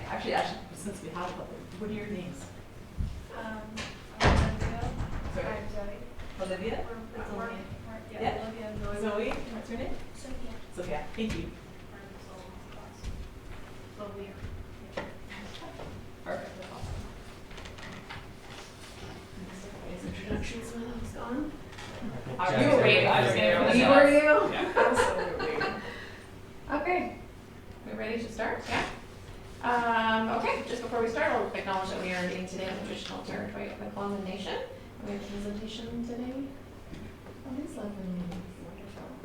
Actually, since we have them, what are your names? I'm Olivia. Sorry. I'm Zoe. Olivia? Yeah, Yeah. Olivia and Zoe. Zoe? What's your name? Sophia. Sophia. Thank you. Sophia. Perfect. That's awesome. Next introductions when I was gone. You were waiting. I was going to You were you? Yeah, absolutely. Okay. We ready to start? Yeah. Okay, just before we start, I'll acknowledge that we are meeting today on the traditional territory of the Klamath Nation. And we have a presentation today. Oh, it's lovely.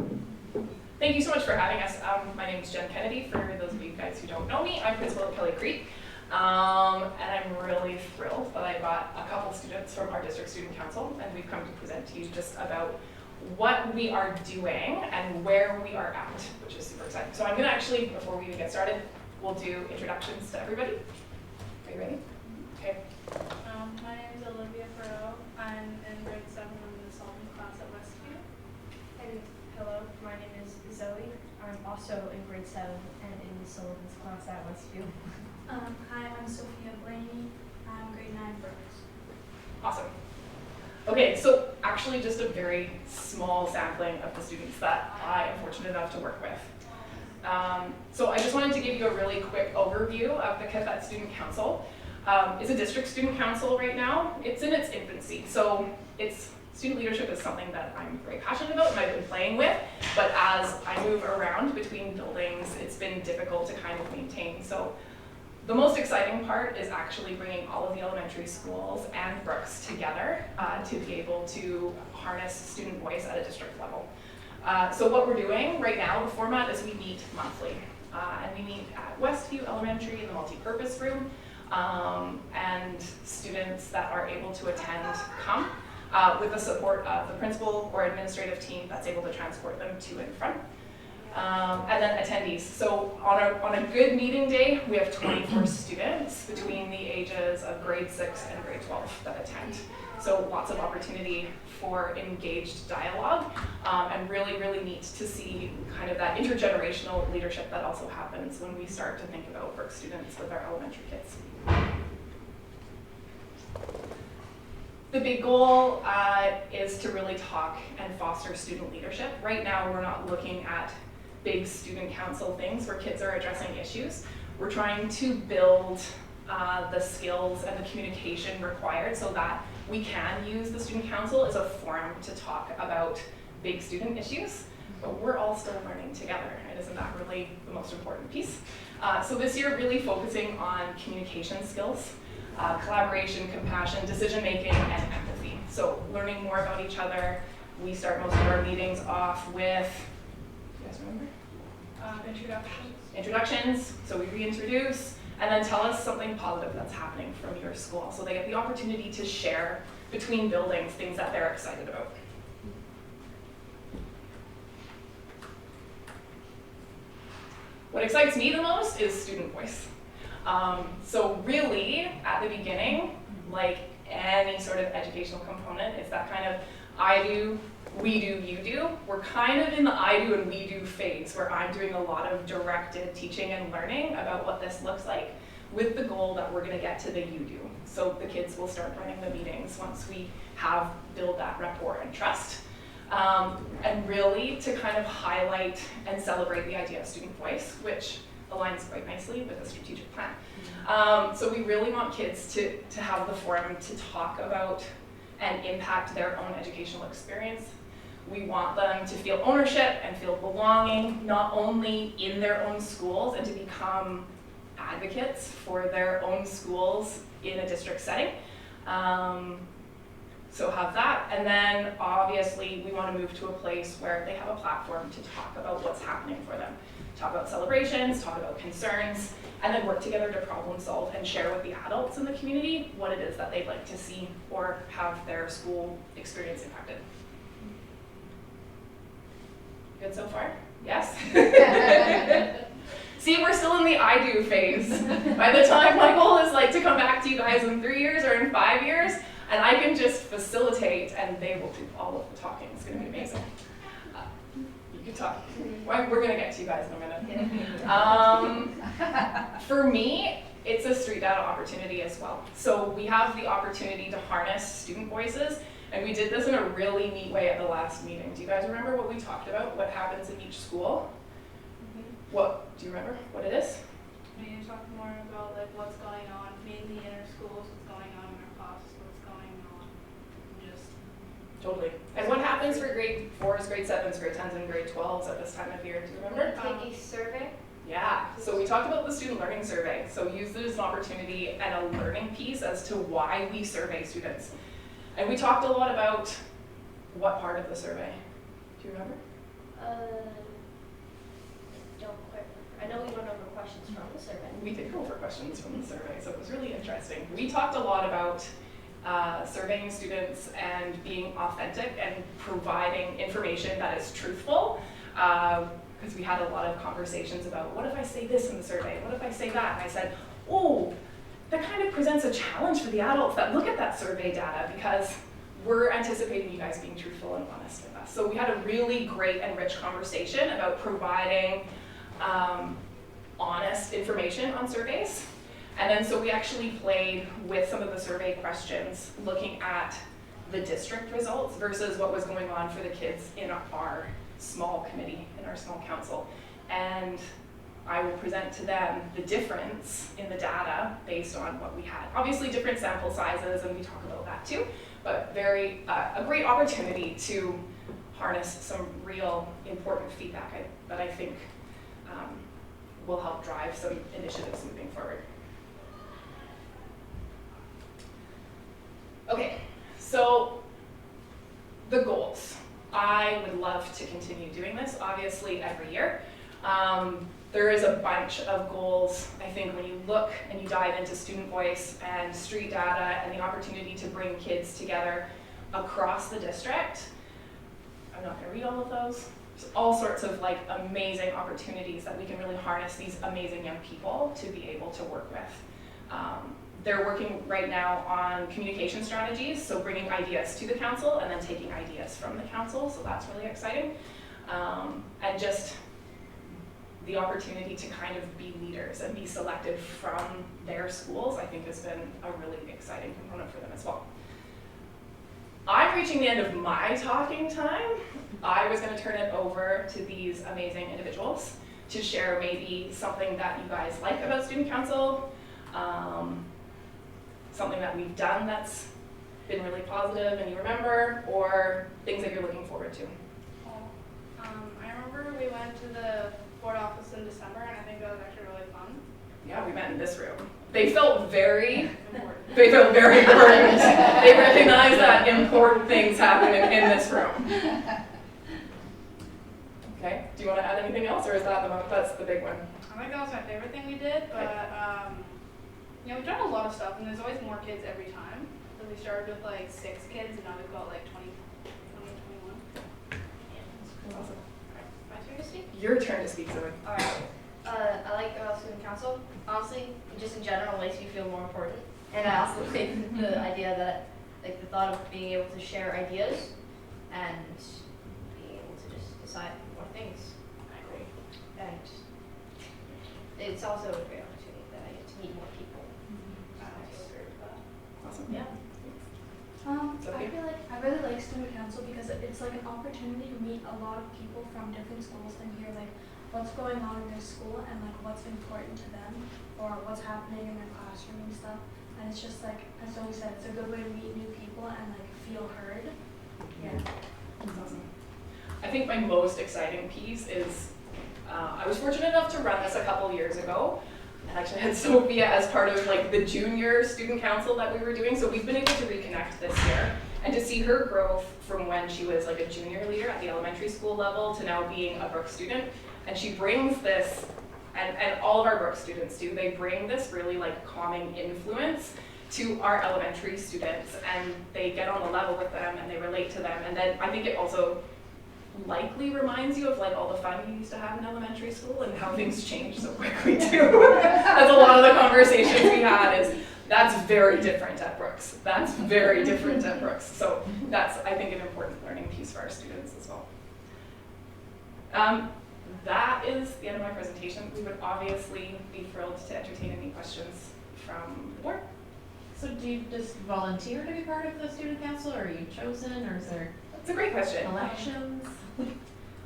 Wonderful. Thank you so much for having us. My name is Jen Kennedy. For those of you guys who don't know me, I'm principal at Kelly Creek. And I'm really thrilled that I got a couple students from our district student council, and we've come to present to you just about what we are doing and where we are at, which is super exciting. So I'm gonna actually, before we even get started, we'll do introductions to everybody. Are you ready? Okay. My name is Olivia Farrell. I'm in grade 7. I'm in the Sullivan class at Westview. And hello, my name is Zoe. I'm also in grade 7 and in Sullivan's class at Westview. Hi, I'm Sophia Blaney. I'm grade 9 Brooks. Awesome. Okay, so actually just a very small sampling of the students that I am fortunate enough to work with. So I just wanted to give you a really quick overview of the qathet Student Council. It's a district student council right now. It's in its infancy, so student leadership is something that I'm very passionate about and I've been playing with, but as I move around between buildings, it's been difficult to kind of maintain. So the most exciting part is actually bringing all of the elementary schools and Brooks together to be able to harness student voice at a district level. So what we're doing right now, the format is we meet monthly. And we meet at Westview Elementary in the multi-purpose room. And students that are able to attend come with the support of the principal or administrative team that's able to transport them to and from. And then attendees. So on a good meeting day, we have 24 students between the ages of grade 6 and grade 12 that attend. So lots of opportunity for engaged dialogue, and really, really neat to see kind of that intergenerational leadership that also happens when we start to think about work students with our elementary kids. The big goal is to really talk and foster student leadership. Right now, we're not looking at big student council things where kids are addressing issues. We're trying to build the skills and the communication required so that we can use the student council as a forum to talk about big student issues, but we're all still learning together, and isn't that really the most important piece? So this year, really focusing on communication skills, collaboration, compassion, decision-making, and empathy. So learning more about each other. We start most of our meetings off with, do you guys remember? Introductions. Introductions, so we reintroduce, and then tell us something positive that's happening from your school. So they get the opportunity to share between buildings things that they're excited about. What excites me the most is student voice. So really, at the beginning, like any sort of educational component, it's that kind of I do, we do, you do. We're kind of in the I do and we do phase where I'm doing a lot of directed teaching and learning about what this looks like with the goal that we're gonna get to the you do. So the kids will start running the meetings once we have built that rapport and trust. And really to kind of highlight and celebrate the idea of student voice, which aligns quite nicely with the strategic plan. So we really want kids to have the forum to talk about and impact their own educational experience. We want them to feel ownership and feel belonging, not only in their own schools, and to become advocates for their own schools in a district setting. So have that, and then obviously we want to move to a place where they have a platform to talk about what's happening for them. Talk about celebrations, talk about concerns, and then work together to problem solve and share with the adults in the community what it is that they'd like to see or have their school experience impacted. Good so far? Yes? See, we're still in the I do phase. By the time my goal is like to come back to you guys in 3 years or in 5 years, and I can just facilitate and they will do all of the talking. It's gonna be amazing. You Good talk. We're going to get to you guys in a minute. For me, it's a street data opportunity as well. So we have the opportunity to harness student voices, and we did this in a really neat way at the last meeting. Do you guys remember what we talked about? What happens in each school? What, do you remember what it is? Maybe you talk more about like what's going on, mainly in our schools, what's going on in our classes, what's going on, just. Totally. And what happens for grade 4s, grade 7s, grade 10s, and grade 12s at this time of year? Do you remember? Take a survey. Yeah, so we talked about the student learning survey. So use it as an opportunity and a learning piece as to why we survey students. And we talked a lot about what part of the survey? Do you remember? Don't quite remember. I know we went over questions from the survey. We did go over questions from the survey, so it was really interesting. We talked a lot about surveying students and being authentic and providing information that is truthful. Because we had a lot of conversations about, what if I say this in the survey? What if I say that? And I said, oh, that kind of presents a challenge for the adults that look at that survey data, because we're anticipating you guys being truthful and honest with us. So we had a really great and rich conversation about providing honest information on surveys. And then so we actually played with some of the survey questions, looking at the district results versus what was going on for the kids in our small committee, in our small council. And I will present to them the difference in the data based on what we had. Obviously different sample sizes, and we talk about that too, but a great opportunity to harness some real important feedback that I think will help drive some initiatives moving forward. Okay, so the goals. I would love to continue doing this, obviously, every year. There is a bunch of goals. I think when you look and you dive into student voice and street data and the opportunity to bring kids together across the district, I'm not going to read all of those. There's all sorts of like amazing opportunities that we can really harness these amazing young people to be able to work with. They're working right now on communication strategies, so bringing ideas to the council and then taking ideas from the council, so that's really exciting. And just the opportunity to kind of be leaders and be selected from their schools, I think has been a really exciting component for them as well. I'm reaching the end of my talking time. I was going to turn it over to these amazing individuals to share maybe something that you guys like about Student Council, something that we've done that's been really positive and you remember, or things that you're looking forward to. I remember we went to the board office in December, and I think that was actually really fun. Yeah, we met in this room. They felt very Important. They felt very important. They recognize that important things happen in this room. Okay, do you want to add anything else, or is that that's the big one? I think that was my favorite thing we did, but you know, we've done a lot of stuff, and there's always more kids every time. So we started with like 6 kids, and now we've got like 20, 21. Awesome. My turn to speak? Your turn to speak, Zoe. Alright. I like student council. Honestly, just in general, it makes me feel more important. And I also like the idea that, like the thought of being able to share ideas and being able to just decide more things. I agree. And it's also a great opportunity that I get to meet more people. Awesome. Yeah. Sophia? I really like student council because it's like an opportunity to meet a lot of people from different schools and hear like what's going on in their school and like what's important to them or what's happening in their classroom and stuff. And it's just like, as Zoe said, it's a good way to meet new people and like feel heard. Yeah. That's awesome. I think my most exciting piece is I was fortunate enough to run this a couple years ago. And actually had Sophia as part of like the junior student council that we were doing. So we've been able to reconnect this year and to see her growth from when she was like a junior leader at the elementary school level to now being a Brooks student. And she brings this, and all of our Brooks students do, they bring this really like calming influence to our elementary students, and they get on the level with them and they relate to them. And then I think it also likely reminds you of like all the fun you used to have in elementary school and how things change so quickly too. That's a lot of the conversations we had is, that's very different at Brooks. That's very different at Brooks. So that's, I think, an important learning piece for our students as well. That is the end of my presentation. We would obviously be thrilled to entertain any questions from the board. So do you just volunteer to be part of the student council, or are you chosen, or is there It's a great question. elections?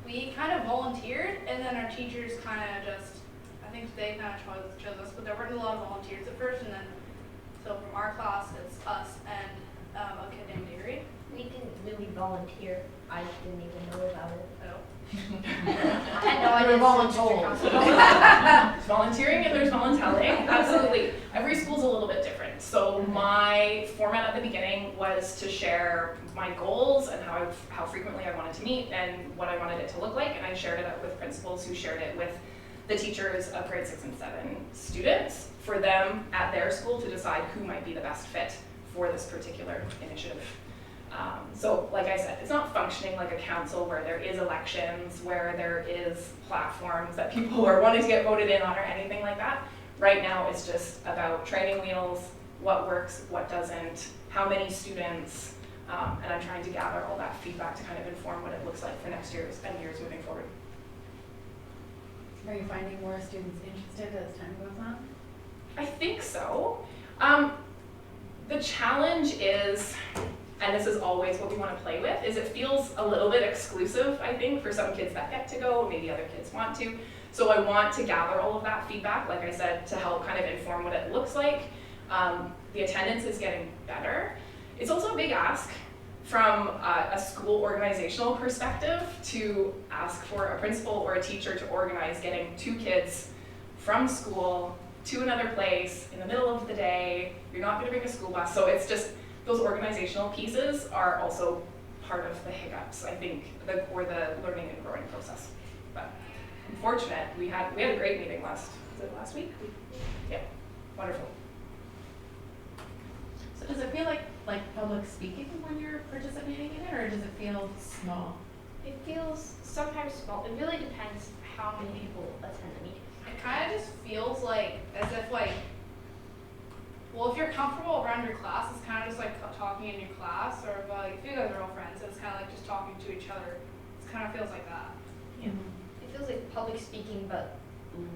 We kind of volunteered, and then our teachers kind of just, I think they kind of chose us, but there weren't a lot of volunteers at first, and then, so from our class, it's us and a kid named Avery. We didn't really volunteer. I didn't even know about it. Oh. I had no You were idea. voluntold. There's volunteering and there's voluntelling. Absolutely. Every school's a little bit different. So my format at the beginning was to share my goals and how frequently I wanted to meet and what I wanted it to look like. And I shared it up with principals who shared it with the teachers of grade 6 and 7 students for them at their school to decide who might be the best fit for this particular initiative. So like I said, it's not functioning like a council where there is elections, where there is platforms that people are wanting to get voted in on or anything like that. Right now it's just about training wheels, what works, what doesn't, how many students, and I'm trying to gather all that feedback to kind of inform what it looks like for next year's and years moving forward. Are you finding more students interested as time goes on? I think so. The challenge is, and this is always what we want to play with, is it feels a little bit exclusive, I think, for some kids that get to go, maybe other kids want to. So I want to gather all of that feedback, like I said, to help kind of inform what it looks like. The attendance is getting better. It's also a big ask from a school organizational perspective to ask for a principal or a teacher to organize getting 2 kids from school to another place in the middle of the day. You're not going to bring a school bus, so it's just those organizational pieces are also part of the hiccups, I think, or the learning and growing process. But I'm fortunate. We had a great meeting last week? Yeah, wonderful. So does it feel like public speaking when you're participating in it, or does it feel small? It feels sometimes small. It really depends how many people attend the meeting. It kind of just feels like, as if like, well, if you're comfortable around your class, it's kind of just like talking in your class, or like if you guys are all friends, it's kind of like just talking to each other. It kind of feels like that. Yeah. It feels like public speaking, but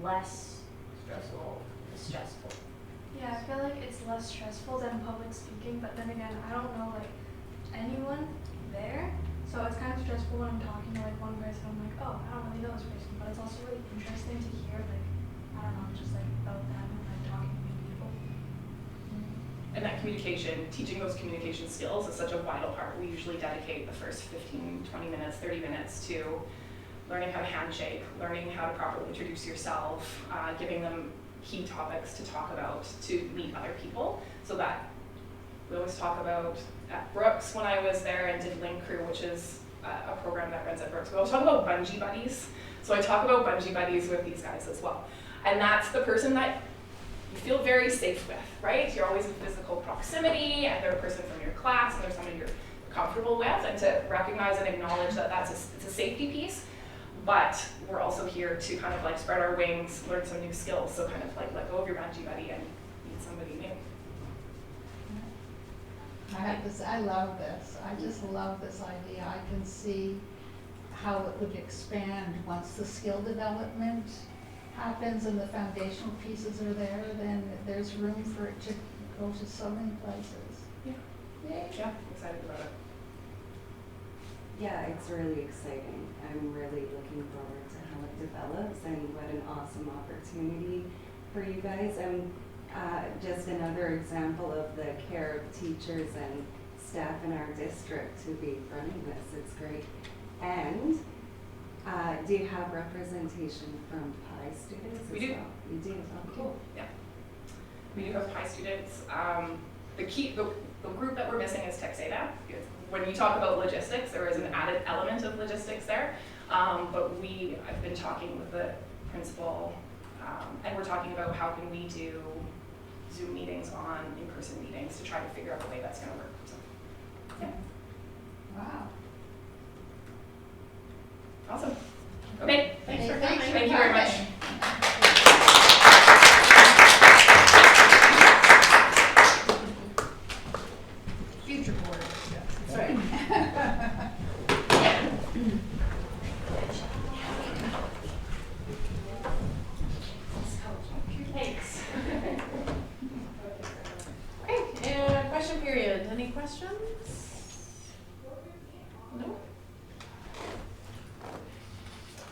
less stressful. Yeah, I feel like it's less stressful than public speaking, but then again, I don't know like anyone there, so it's kind of stressful when I'm talking to like one person. I'm like, oh, I don't really know this person, but it's also really interesting to hear like, I don't know, just like about them and like talking to new people. And that communication, teaching those communication skills is such a vital part. We usually dedicate the first 15, 20 minutes, 30 minutes to learning how to handshake, learning how to properly introduce yourself, giving them key topics to talk about to meet other people. So that we always talk about at Brooks when I was there and did Link Crew, which is a program that runs at Brooks. We always talk about bungee buddies. So I talk about bungee buddies with these guys as well. And that's the person that you feel very safe with, right? You're always in physical proximity, and they're a person from your class, and they're somebody you're comfortable with, and to recognize and acknowledge that it's a safety piece. But we're also here to kind of like spread our wings, learn some new skills, so kind of like let go of your bungee buddy and meet somebody new. I have to say, I love this. I just love this idea. I can see how it would expand once the skill development happens and the foundational pieces are there, then there's room for it to go to so many places. Yeah. Yay. Yeah, I'm excited about it. Yeah, it's really exciting. I'm really looking forward to how it develops and what an awesome opportunity for you guys. And just another example of the care of teachers and staff in our district to be running this. It's great. And do you have representation from PI students as We do. well? You do? Oh, cool. Yeah. We do have PI students. The group that we're missing is Tech Seda. When you talk about logistics, there is an added element of logistics there. But I've been talking with the principal, and we're talking about how can we do Zoom meetings on in-person meetings to try to figure out a way that's going to work. So, yeah. Wow. Awesome. Okay, thanks for coming. Thanks for Thank you very much. Future board. That's right. questions? No?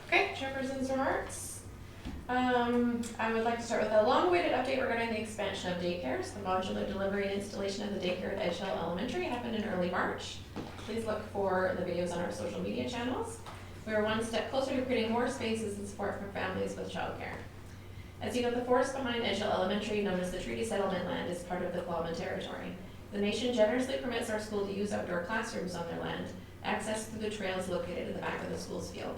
Okay, chairperson's remarks. I would like to start with a long-awaited update regarding the expansion of daycares. The modular delivery and installation of the daycare at Edgehill Elementary happened in early March. Please look for the videos on our social media channels. We are one step closer to creating more spaces and support for families with childcare. As you know, the forest behind Edgehill Elementary, known as the Treaty Settlement Land, is part of the Clawman territory. The nation generously permits our school to use outdoor classrooms on their land, accessed through the trails located in the back of the school's field.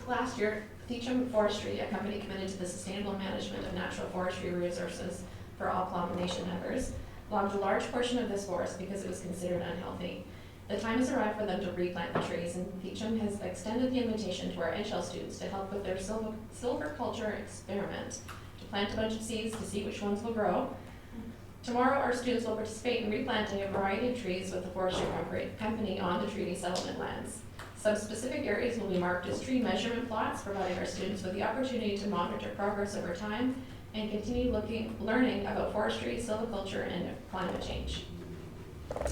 Last year, Theacham Forestry, a company committed to the sustainable management of natural forestry resources for all Clawman Nation members, logged a large portion of this forest because it was considered unhealthy. The time has arrived for them to replant the trees, and Theacham has extended the invitation to our Edgehill students to help with their silviculture experiment, to plant a bunch of seeds to see which ones will grow. Tomorrow, our students will participate in replanting a variety of trees with the forestry company on the treaty settlement lands. Some specific areas will be marked as tree measurement plots, providing our students with the opportunity to monitor progress over time and continue learning about forestry, silviculture, and climate change.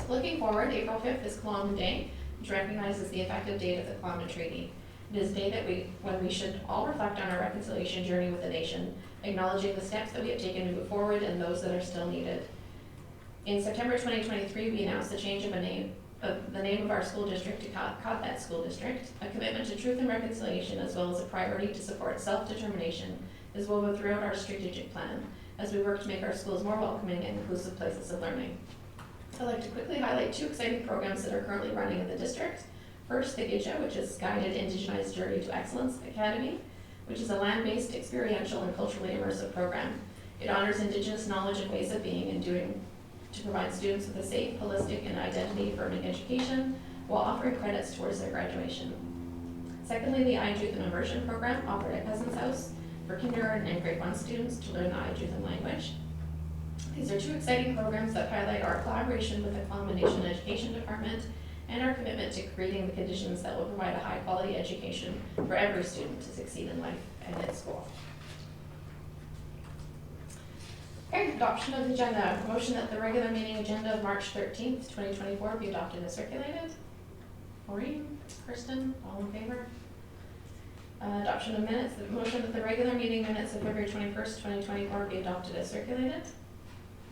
Looking forward, April 5th is Clawman Day, which recognizes the effective date of the Clawman Treaty. It is a day when we should all reflect on our reconciliation journey with the nation, acknowledging the steps that we have taken to move forward and those that are still needed. In September 2023, we announced the change of the name of our school district to qathet School District. A commitment to truth and reconciliation, as well as a priority to support self-determination, is woven throughout our strategic plan as we work to make our schools more welcoming and inclusive places of learning. I'd like to quickly highlight two exciting programs that are currently running in the district. First, the GIDGA, which is Guided Indigenized Journey to Excellence Academy, which is a land-based, experiential, and culturally immersive program. It honors Indigenous knowledge and ways of being and doing to provide students with a safe, holistic, and identity-affirming education while offering credits towards their graduation. Secondly, the iJuthan Immersion Program offered at Cousin's House for kindergarten and grade 1 students to learn the iJuthan language. These are two exciting programs that highlight our collaboration with the Clawman Nation Education Department and our commitment to creating the conditions that will provide a high-quality education for every student to succeed in life and in school. Okay, adoption of the agenda. Motion that the regular meeting agenda of March 13th, 2024 be adopted as circulated. Maureen, Kirsten, all in favor? Adoption of minutes. The motion that the regular meeting minutes of February 21st, 2024 be adopted as circulated.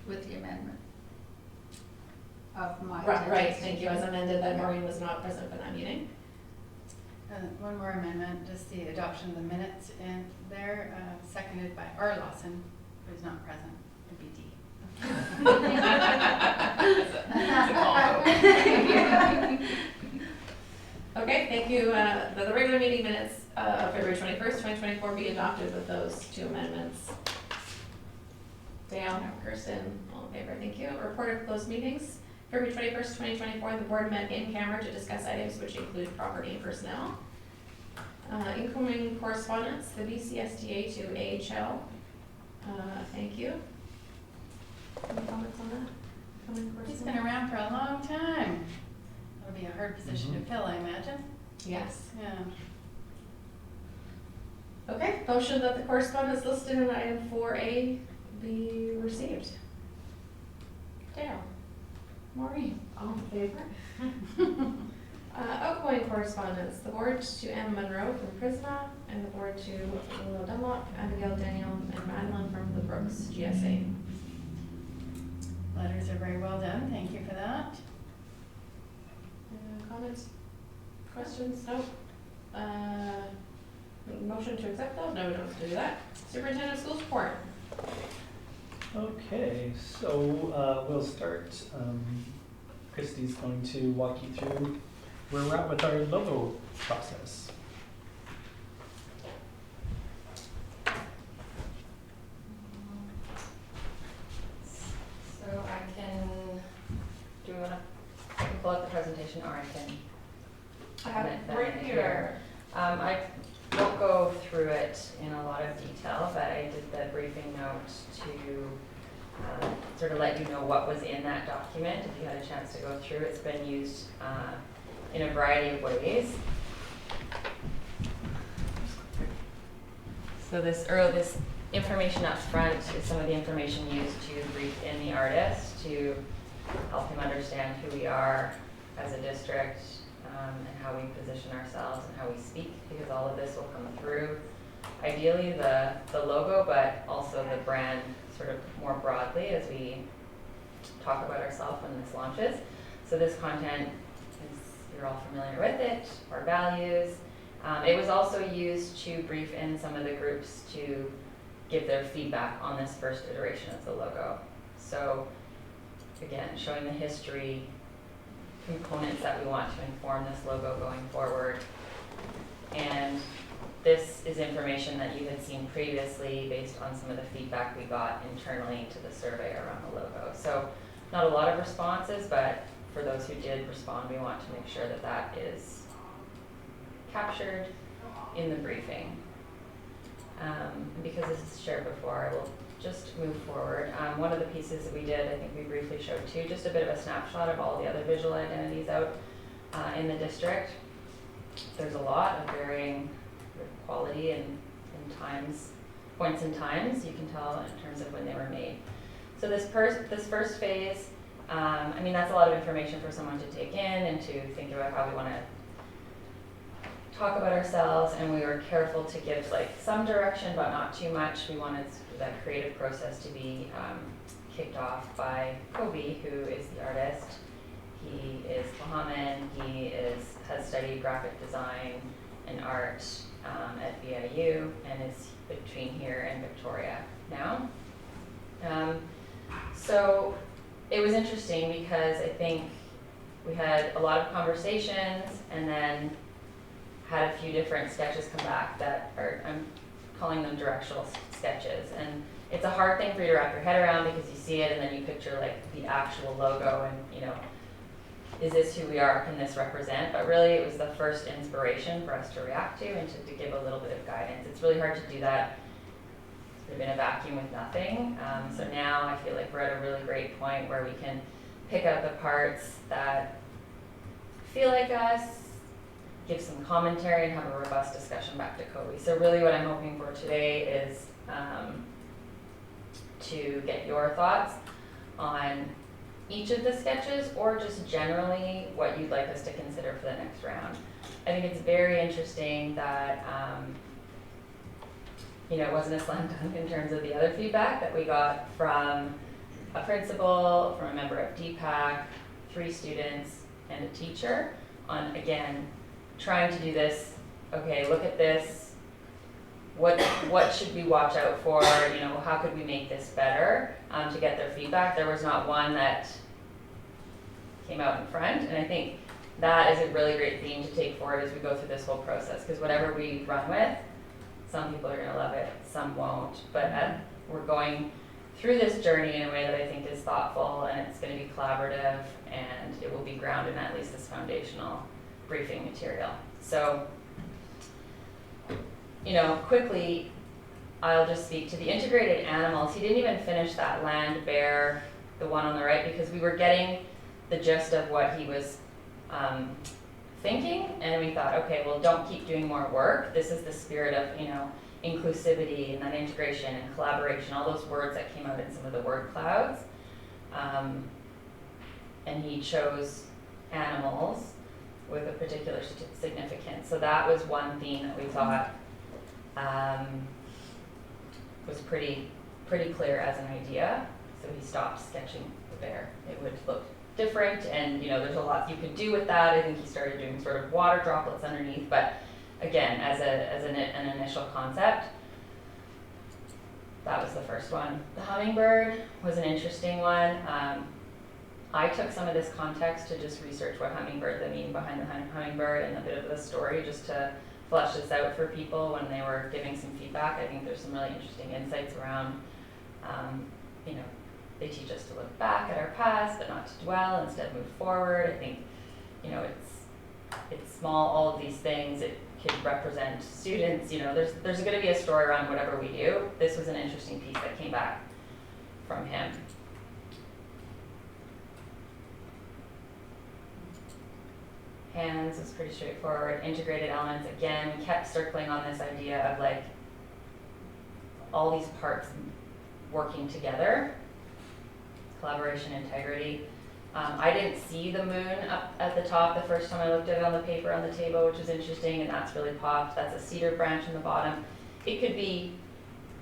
With the amendment of my. Right, thank you. As amended, that Maureen was not present for that meeting. One more amendment, just the adoption of the minutes in there, seconded by R. Lawson, who is not present, the BD. It's a combo. Okay, thank you. The regular meeting minutes of February 21st, 2024 be adopted with those two amendments. Dale, Kirsten, all in favor, thank you. Report of closed meetings. February 21st, 2024, the board met in camera to discuss items which include property and personnel. Incoming correspondence, the BCSTA to AHL. Thank you. Any comments on that? Incoming He's correspondence? been around for a long time. That'll be a hard position to fill, I imagine. Yes. Yeah. Okay, motion that the correspondence listed in item 4A be received. Dale. Maureen, all in favor? Outgoing correspondence, the board to M. Monroe from Prisma, and the board to Willow Dunlop, Abigail Daniel, and Madeline from the Brooks GSA. Letters are very well done, thank you for that. Comments? Questions? No? Motion to accept those? No, we don't have to do that. Superintendent of Schools report. Okay, so we'll start. Christy's going to walk you through where we're at with our logo process. So I can, do we want to pull up the presentation, or I can? I have it right here. I won't go through it in a lot of detail, but I did the briefing note to sort of let you know what was in that document if you had a chance to go through. It's been used in a variety of ways. So this information up front is some of the information used to brief in the artist to help him understand who we are as a district, and how we position ourselves and how we speak, because all of this will come through. Ideally the logo, but also the brand sort of more broadly as we talk about ourselves when this launches. So this content is, you're all familiar with it, our values. It was also used to brief in some of the groups to give their feedback on this first iteration of the logo. So again, showing the history, components that we want to inform this logo going forward. And this is information that you had seen previously based on some of the feedback we got internally to the survey around the logo. So not a lot of responses, but for those who did respond, we want to make sure that that is captured in the briefing. Because this is shared before, I will just move forward. One of the pieces that we did, I think we briefly showed too, just a bit of a snapshot of all the other visual identities out in the district. There's a lot of varying quality and points in times, you can tell in terms of when they were made. So this first phase, I mean, that's a lot of information for someone to take in and to think about how we want to talk about ourselves, and we were careful to give like some direction but not too much. We wanted that creative process to be kicked off by Kobe, who is the artist. He is Bahamian, he has studied graphic design and art at BIU and is between here and Victoria now. So it was interesting because I think we had a lot of conversations and then had a few different sketches come back that are, I'm calling them directional sketches. And it's a hard thing for you to wrap your head around because you see it and then you picture like the actual logo and, you know, is this who we are, can this represent? But really it was the first inspiration for us to react to and to give a little bit of guidance. It's really hard to do that sort of in a vacuum with nothing. So now I feel like we're at a really great point where we can pick out the parts that feel like us, give some commentary and have a robust discussion back to Kobe. So really what I'm hoping for today is to get your thoughts on each of the sketches or just generally what you'd like us to consider for the next round. I think it's very interesting that you know, it wasn't a slam dunk in terms of the other feedback that we got from a principal, from a member of DPAC, 3 students, and a teacher on, again, trying to do this, okay, look at this, what should we watch out for, you know, how could we make this better, to get their feedback. There was not one that came out in front, and I think that is a really great theme to take forward as we go through this whole process, because whatever we run with, some people are going to love it, some won't, but we're going through this journey in a way that I think is thoughtful, and it's going to be collaborative, and it will be grounded in at least this foundational briefing material. So, you know, quickly, I'll just speak to the integrated animals. He didn't even finish that land bear, the one on the right, because we were getting the gist of what he was thinking, and we thought, okay, well, don't keep doing more work. This is the spirit of, you know, inclusivity and then integration and collaboration, all those words that came out in some of the word clouds. And he chose animals with a particular significance. So that was one theme that we thought was pretty clear as an idea. So he stopped sketching the bear. It would look different, and you know, there's a lot you could do with that. I think he started doing sort of water droplets underneath, but again, as an initial concept, that was the first one. The hummingbird was an interesting one. I took some of this context to just research what hummingbird, the meaning behind the hummingbird, and a bit of the story, just to flesh this out for people when they were giving some feedback. I think there's some really interesting insights around, you know, they teach us to look back at our past, but not to dwell, instead move forward. I think, you know, it's small, all of these things. It could represent students, you know, there's going to be a story around whatever we do. This was an interesting piece that came back from him. Hands was pretty straightforward. Integrated elements, again, we kept circling on this idea of like all these parts working together. Collaboration, integrity. I didn't see the moon up at the top the first time I looked at it on the paper on the table, which is interesting, and that's really popped. That's a cedar branch in the bottom. It could be,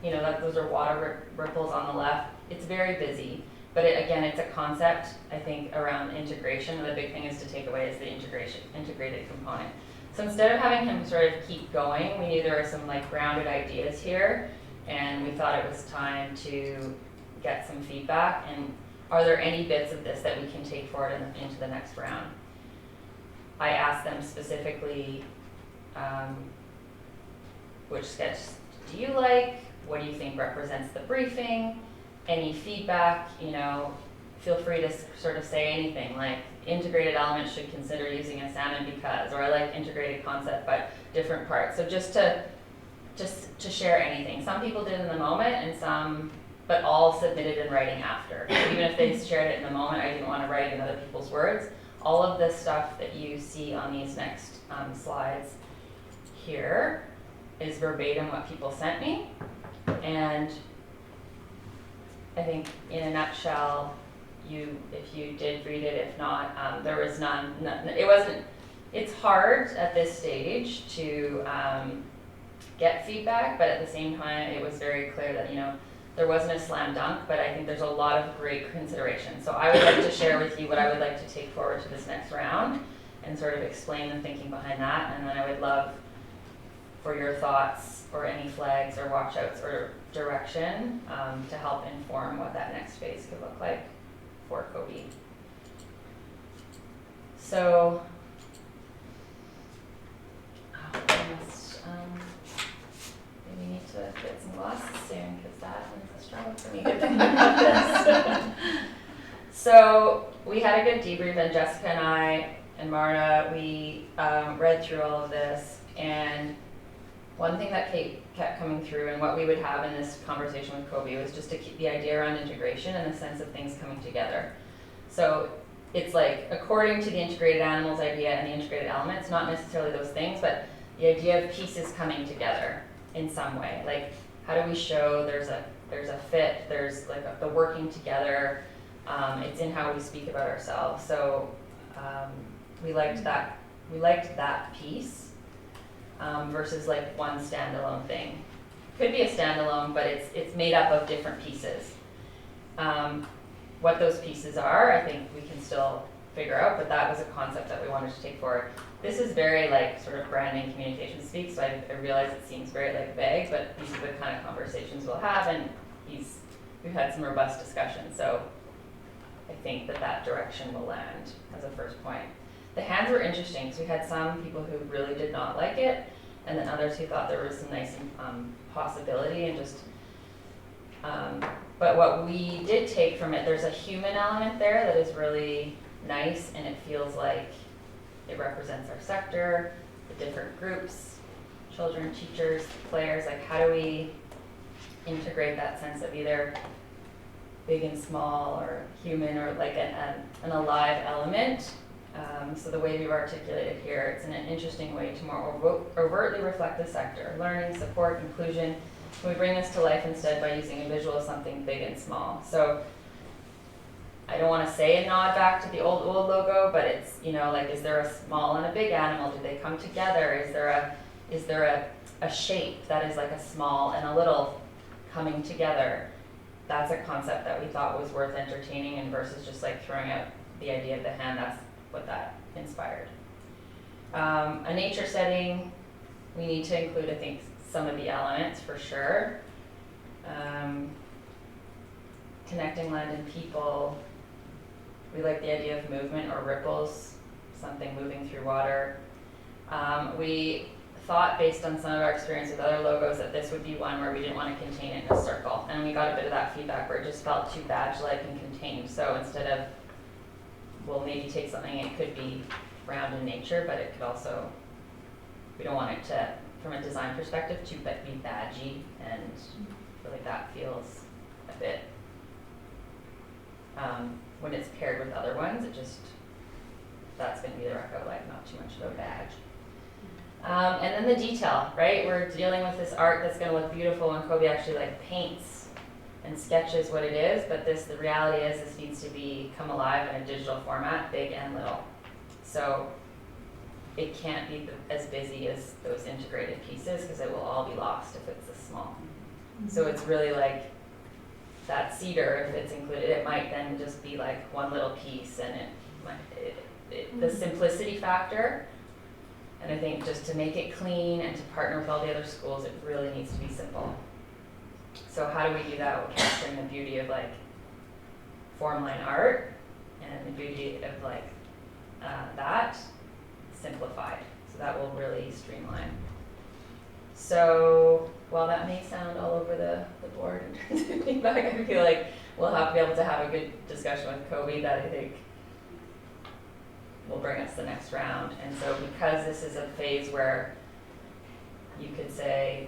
you know, that those are water ripples on the left. It's very busy, but again, it's a concept, I think, around integration. The big thing is to take away is the integrated component. So instead of having him sort of keep going, we knew there were some like grounded ideas here, and we thought it was time to get some feedback. And are there any bits of this that we can take forward into the next round? I asked them specifically, which sketch do you like? What do you think represents the briefing? Any feedback, you know, feel free to sort of say anything like integrated elements should consider using a salmon because, or I like integrated concept but different parts. So just to share anything. Some people did in the moment and some, but all submitted in writing after. Even if they shared it in the moment, I didn't want to write in other people's words. All of this stuff that you see on these next slides here is verbatim what people sent me. And I think in a nutshell, if you did read it, if not, there was none, it wasn't, it's hard at this stage to get feedback, but at the same time, it was very clear that, you know, there wasn't a slam dunk, but I think there's a lot of great consideration. So I would like to share with you what I would like to take forward to this next round and sort of explain the thinking behind that. And then I would love for your thoughts or any flags or watchouts or direction to help inform what that next phase could look like for Kobe. So, I must maybe need to get some glasses soon because that is a struggle for me to think about this. So we had a good debrief, and Jessica and I and Marna, we read through all of this, and one thing that kept coming through and what we would have in this conversation with Kobe was just to keep the idea around integration and the sense of things coming together. So it's like, according to the integrated animals idea and the integrated elements, not necessarily those things, but the idea of pieces coming together in some way. Like, how do we show there's a fit, there's like the working together, it's in how we speak about ourselves. So we liked that piece. Versus like one standalone thing. Could be a standalone, but it's made up of different pieces. What those pieces are, I think we can still figure out, but that was a concept that we wanted to take forward. This is very like sort of branding communication speak, so I realize it seems very like vague, but these are the kind of conversations we'll have, and we've had some robust discussions, so I think that direction will land as a first point. The hands were interesting because we had some people who really did not like it, and then others who thought there was some nice possibility and just. But what we did take from it, there's a human element there that is really nice, and it feels like it represents our sector, the different groups, children, teachers, players. Like, how do we integrate that sense of either big and small, or human, or like an alive element? So the way we've articulated here, it's in an interesting way to more overtly reflect the sector, learning, support, inclusion. We bring this to life instead by using a visual of something big and small. So I don't want to say a nod back to the old logo, but it's, you know, like, is there a small and a big animal? Do they come together? Is there a shape that is like a small and a little coming together? That's a concept that we thought was worth entertaining, and versus just like throwing out the idea of the hand. That's what that inspired. A nature setting, we need to include, I think, some of the elements for sure. Connecting land and people. We like the idea of movement or ripples, something moving through water. We thought, based on some of our experience with other logos, that this would be one where we didn't want to contain it in a circle. And we got a bit of that feedback where it just felt too badge-like and contained. So instead of, we'll maybe take something, it could be round in nature, but it could also, we don't want it to, from a design perspective, to be badgy, and I feel like that feels a bit, when it's paired with other ones, it just, that's going to be the reco, like not too much of a badge. And then the detail, right? We're dealing with this art that's going to look beautiful when Kobe actually like paints and sketch is what it is, but the reality is this needs to come alive in a digital format, big and little. So it can't be as busy as those integrated pieces because it will all be lost if it's this small. So it's really like that cedar, if it's included, it might then just be like one little piece, and the simplicity factor. And I think just to make it clean and to partner with all the other schools, it really needs to be simple. So how do we do that? We're capturing the beauty of like form line art and the beauty of like that simplified. So that will really streamline. So while that may sound all over the board in terms of feedback, I feel like we'll have to be able to have a good discussion with Kobe that I think will bring us the next round. And so because this is a phase where you could say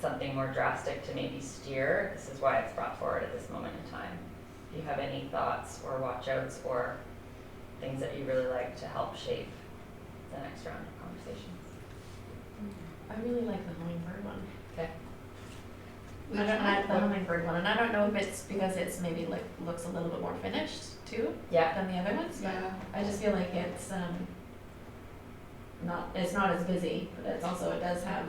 something more drastic to maybe steer, this is why it's brought forward at this moment in time. Do you have any thoughts or watch outs or things that you really like to help shape the next round of conversations? I really like the hummingbird one. Okay. I don't like the hummingbird one, and I don't know if it's because it's maybe like looks a little bit more finished too Yeah. than the other ones. Yeah. I just feel like it's not as busy, but it's also, it does have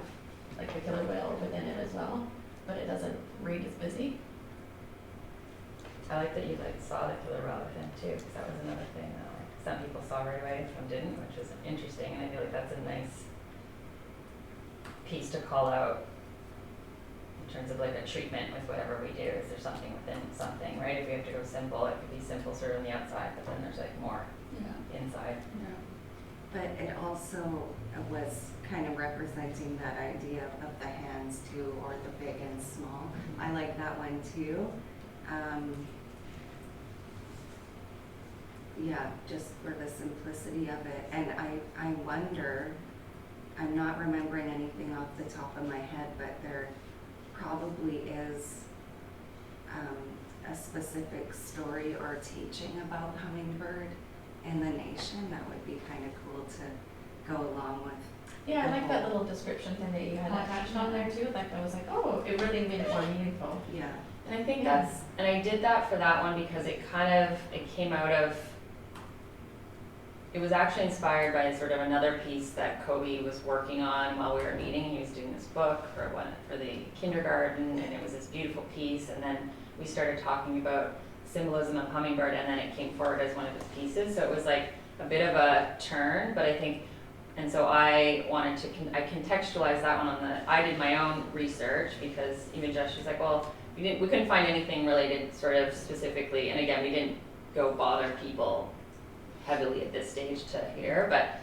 like the killer whale within it as well, but it doesn't read as busy. I like that you like saw the killer whale within too, because that was another thing that like some people saw right away, some didn't, which was interesting, and I feel like that's a nice piece to call out in terms of like a treatment with whatever we do. Is there something within something, right? If we have to go simple, it could be simple sort of on the outside, but then there's like more inside. Yeah. But it also was kind of representing that idea of the hands too, or the big and small. I like that one too. Yeah, just for the simplicity of it. And I wonder, I'm not remembering anything off the top of my head, but there probably is a specific story or teaching about hummingbird in the nation that would be kind of cool to go along with. Yeah, I like that little description thing that you had attached on there too. Like I was like, oh, it really made it more meaningful. Yeah. And I think and I did that for that one because it came out of, it was actually inspired by sort of another piece that Kobe was working on while we were meeting. He was doing this book for the kindergarten, and it was this beautiful piece, and then we started talking about symbolism of hummingbird, and then it came forward as one of his pieces. So it was like a bit of a turn, but I think, and so I wanted to, I contextualized that one I did my own research, because even Josh was like, well, we couldn't find anything related sort of specifically, and again, we didn't go bother people heavily at this stage to hear, but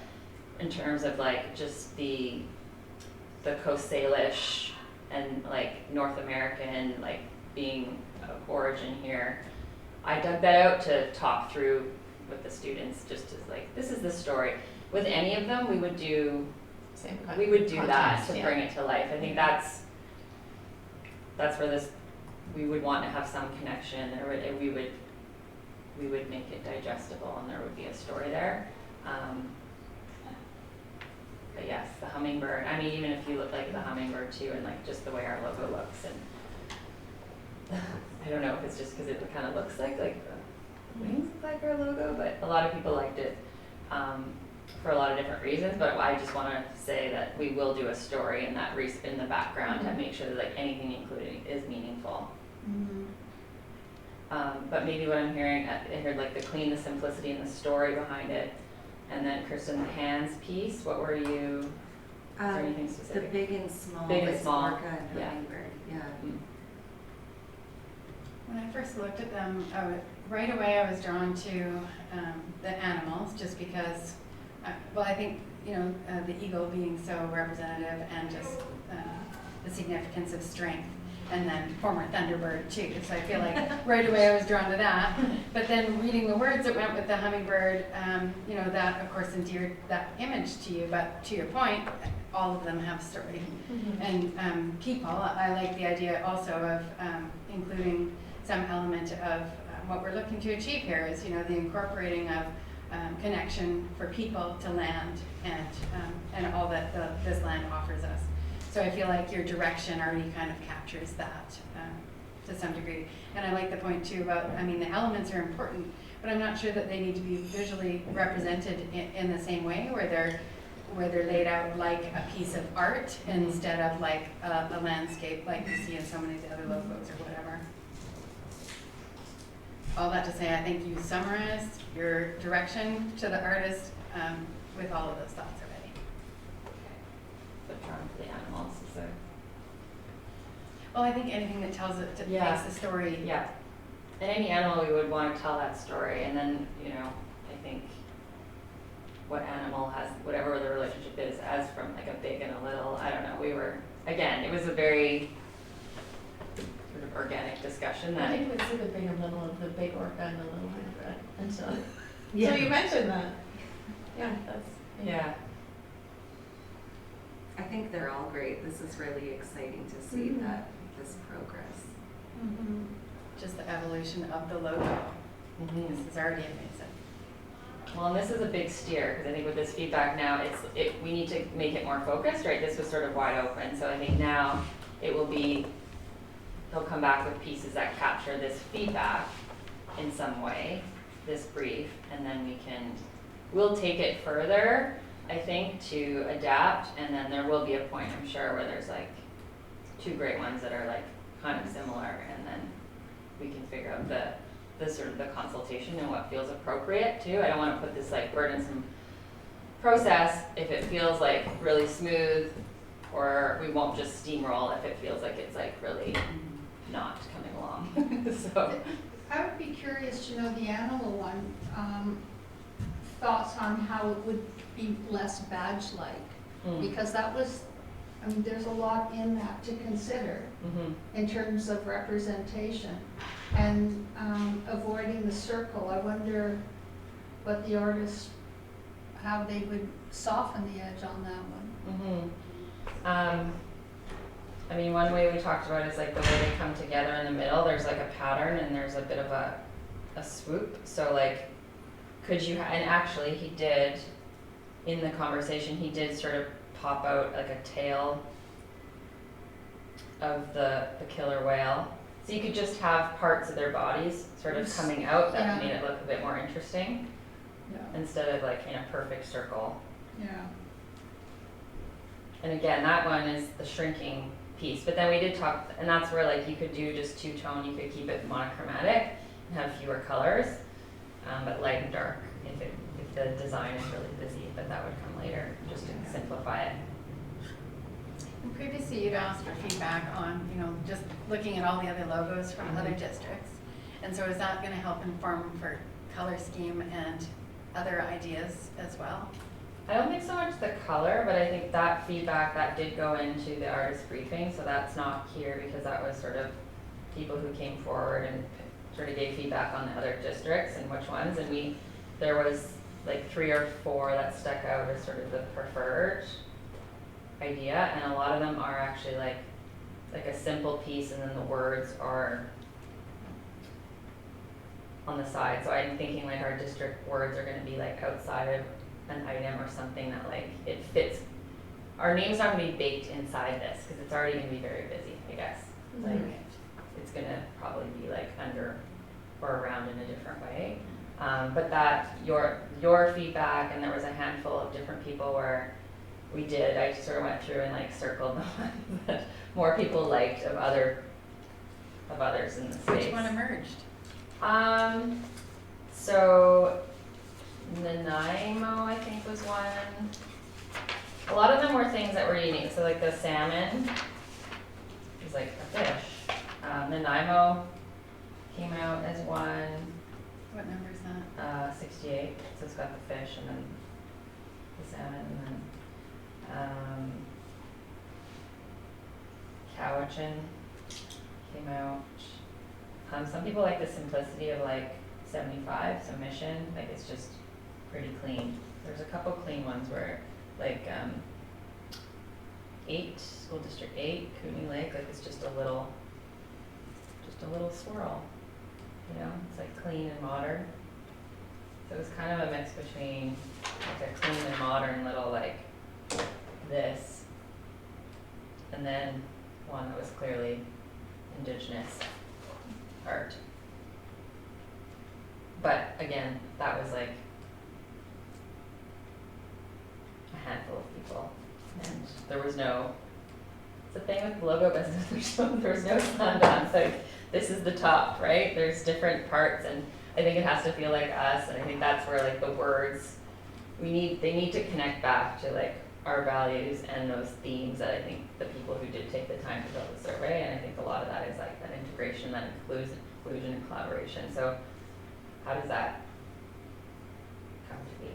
in terms of like just the Coast Salish and like North American like being of origin here, I dug that out to talk through with the students, just as like, this is the story. With any of them, we would do that to bring it to life. I think that's where we would want to have some connection, or we would make it digestible, and there would be a story there. But yes, the hummingbird. I mean, even if you look like the hummingbird too, and like just the way our logo looks, and I don't know if it's just because it kind of looks like the wings look like our logo, but a lot of people liked it for a lot of different reasons. But I just want to say that we will do a story in that in the background to make sure that like anything included is meaningful. Mm-hmm. But maybe what I'm hearing, I heard like the clean, the simplicity, and the story behind it. And then Kirsten, the hands piece, what were you, is there anything specific? The big and small. Big and small. Orca and hummingbird, yeah. Mm. When I first looked at them, right away I was drawn to the animals, just because, I think, the eagle being so representative, and just the significance of strength. And then former Thunderbird too, so I feel like right away I was drawn to that. But then reading the words that went with the hummingbird, that of course endeared that image to you. But to your point, all of them have story. Mm-hmm. And people, I like the idea also of including some element of what we're looking to achieve here is, the incorporating of connection for people to land and all that this land offers us. So I feel like your direction already kind of captures that to some degree. And I like the point too about, I mean, the elements are important, but I'm not sure that they need to be visually represented in the same way, where they're laid out like a piece of art instead of like a landscape like you see in so many of the other logos or whatever. All that to say, I think you summarized your direction to the artist with all of those thoughts already. The charm for the animals is there. Well, I think anything that tells it, Yeah. makes the story. Yeah. And any animal, we would want to tell that story, and then, you know, I think what animal has, whatever the relationship is, as from like a big and a little, I don't know, we were, again, it was a very sort of organic discussion I that, think we see the big and little of the big orca and the little hybrid until, Yeah. so you mentioned that. Yeah, that's. yeah. I think they're all great. This is really exciting to see Mhm. that this progress. Mm-hmm. Just the evolution of the logo. This is already amazing. Well, and this is a big steer, because I think with this feedback now, we need to make it more focused, right? This was sort of wide open, so I think now it will be, he'll come back with pieces that capture this feedback in some way, this brief, and then we'll take it further, I think, to adapt, and then there will be a point, I'm sure, where there's like 2 great ones that are like kind of similar, and then we can figure out the sort of the consultation and what feels appropriate too. I don't want to put this like burdensome process if it feels like really smooth, or we won't just steamroll if it feels like it's like really not coming along. So I would be curious to know the animal one, thoughts on how it would be less badge-like. Because that was, I mean, there's a lot in that to consider in terms of representation. And avoiding the circle, I wonder what the artists, how they would soften the edge on that one. I mean, one way we talked about is like the way they come together in the middle. There's like a pattern and there's a bit of a swoop. So like, could you, and actually he did, in the conversation, he did sort of pop out like a tail of the killer whale. So you could just have parts of their bodies sort of coming out. That Yeah. made it look a bit more interesting instead of like in a perfect circle. Yeah. And again, that one is the shrinking piece. But then we did talk, and that's where like you could do just 2-tone. You could keep it monochromatic and have fewer colors, but light and dark if the design is really busy. But that would come later, just to simplify it. And previously you'd asked for feedback on, you know, just looking at all the other logos from other districts. And so is that going to help inform for color scheme and other ideas as well? I don't think so much the color, but I think that feedback that did go into the artist briefing, so that's not here because that was sort of people who came forward and sort of gave feedback on the other districts and which ones, and there was like 3 or 4 that stuck out as sort of the preferred idea, and a lot of them are actually like a simple piece and then the words are on the side. So I'm thinking like our district words are gonna be like outside of an item or something that like it fits. Our name's not gonna be baked inside this because it's already gonna be very busy, I guess. Like it's gonna probably be like under or around in a different way. But that your feedback, and there was a handful of different people where I sort of went through and like circled the ones that more people liked of others in the space. Which one emerged? So Nanaimo, I think, was one. A lot of them were things that were unique. So like the salmon is like a fish. Nanaimo came out as one. What number is that? 68. So it's got the fish and then the salmon and then Cowichan came out. Some people like the simplicity of like 75, so Mission, like it's just pretty clean. There's a couple clean ones where like 8, School District 8, Kootenai Lake, like it's just a little swirl, you know, it's like clean and modern. So it was kind of a mix between like a clean and modern little like this, and then one that was clearly Indigenous. part. But again, that was like a handful of people, and there was no, it's the thing with logo business, there's no sundance, like, this is the top, right? There's different parts, and I think it has to feel like us, and I think that's where like the words, they need to connect back to like our values and those themes that I think the people who did take the time to build the survey, and I think a lot of that is like that integration, that inclusion and collaboration. So how does that come to be?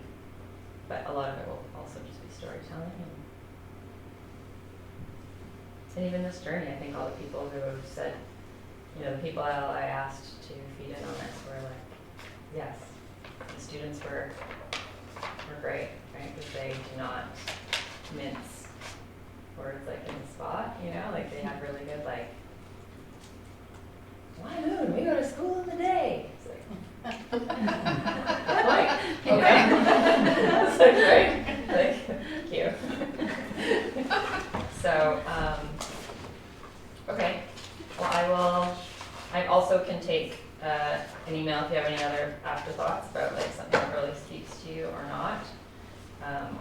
But a lot of it will also just be storytelling, and even this journey, I think all the people who have said, you know, the people I asked to feed in on this were like, yes, the students were great, right? Because they do not mince words like in the spot, you know, like they have really good like, why moon? We go to school in the day. It's like, like okay, it's like, right, like cute. So okay, well I also can take an email if you have any other afterthoughts about like something that really speaks to you or not.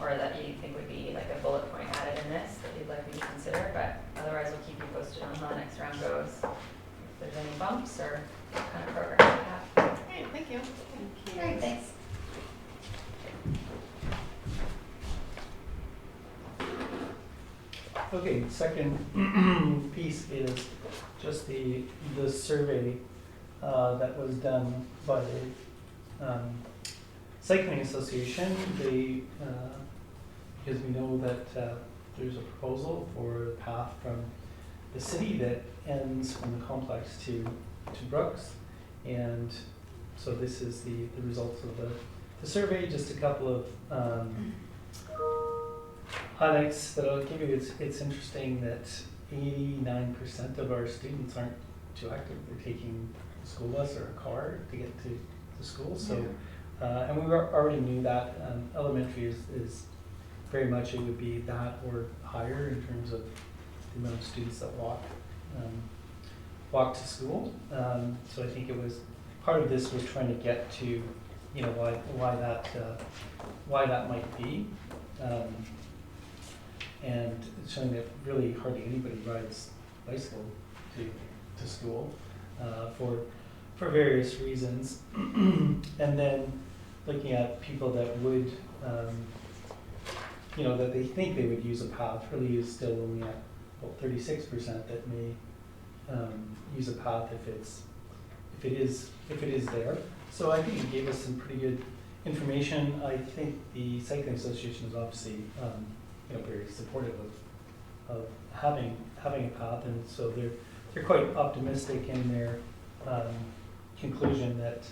Or that you think would be like a bullet point added in this that you'd like me to consider, but otherwise we'll keep you posted on how the next round goes. If there's any bumps or what kind of programs we have. Great, thank you. Thank you. Great, thanks. Okay, second piece is just the survey that was done by the Cycling Association. They, because we know that there's a proposal for a path from the city that ends from the complex to Brooks, and so this is the results of the survey. Just a couple of highlights that I'll give you. It's interesting that 89% of our students aren't too active. They're taking a school bus or a car to get to school. So, and we already knew that elementary is very much, it would be that or higher in terms of the amount of students that walk to school. So I think it was part of this was trying to get to, you know, why that might be. And showing that really hardly anybody rides bicycle to school for various reasons. And then looking at people that would, you know, that they think they would use a path, really is still only at about 36% that may use a path if it is there. So I think it gave us some pretty good information. I think the Cycling Association is obviously you know, very supportive of having a path, and so they're quite optimistic in their conclusion that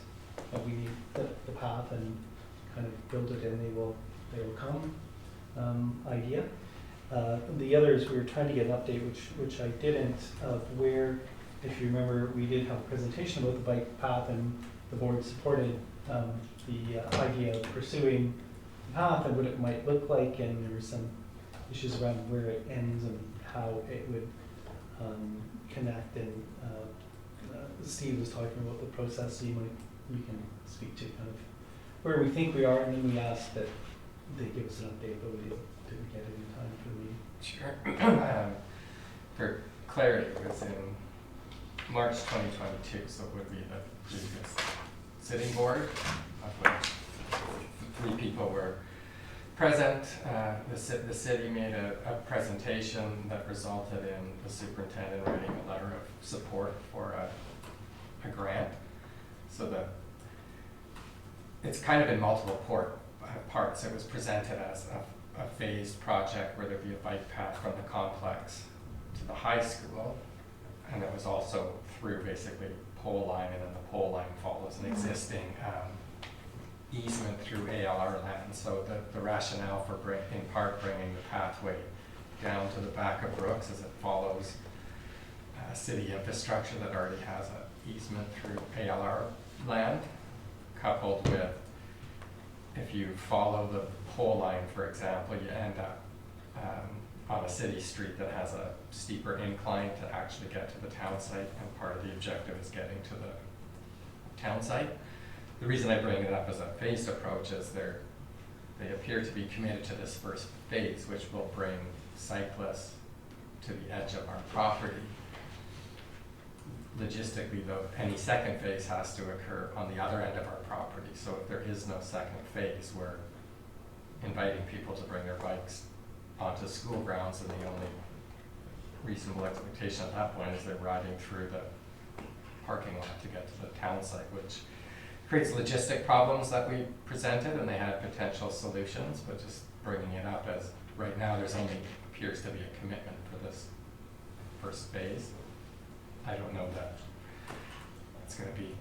we need the path and kind of build it and they will come idea. The others, we were trying to get an update, which I didn't, of where, if you remember, we did have a presentation about the bike path and the board supported the idea of pursuing the path and what it might look like, and there were some issues around where it ends and how it would connect, and Steve was talking about the process, so you can speak to kind of where we think we are, and then we asked that they give us an update, but we didn't get any time for the meeting. Sure. For clarity, it was in March 2022, so it would be the previous sitting board, of which 3 people were present. The city made a presentation that resulted in the superintendent writing a letter of support for a grant. So it's kind of in multiple parts. It was presented as a phased project where there'd be a bike path from the complex to the high school, and it was also through basically pole line, and then the pole line follows an existing easement through ALR land. So the rationale for in part bringing the pathway down to the back of Brooks is it follows city infrastructure that already has an easement through ALR land, coupled with, if you follow the pole line, for example, you end up on a city street that has a steeper incline to actually get to the town site, and part of the objective is getting to the town site. The reason I bring it up as a phased approach is they appear to be committed to this first phase, which will bring cyclists to the edge of our property. Logistically, though, any second phase has to occur on the other end of our property. So if there is no second phase, we're inviting people to bring their bikes onto school grounds, and the only reasonable expectation at that point is they're riding through the parking lot to get to the town site, which creates logistic problems that we presented, and they had potential solutions, but just bringing it up as right now there's only appears to be a commitment for this first phase. I don't know that it's going to be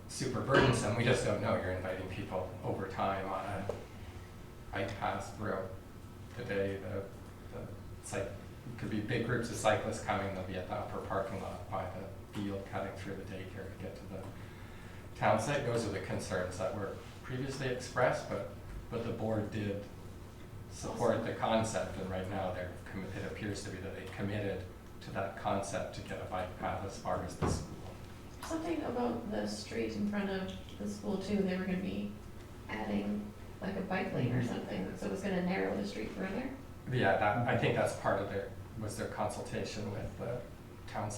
super burdensome. We just don't know. You're inviting people over time on a bike path throughout the day. The could be big groups of cyclists coming. They'll be at the upper parking lot by the field, cutting through the daycare to get to the town site. Those are the concerns that were previously expressed, but the board did support the concept, and right now it appears to be that they committed to that concept to get a bike path as far as the school. Something about the street in front of the school too, they were gonna be adding like a bike lane or something, so it was gonna narrow the street further? Yeah, I think that's part of their consultation with the town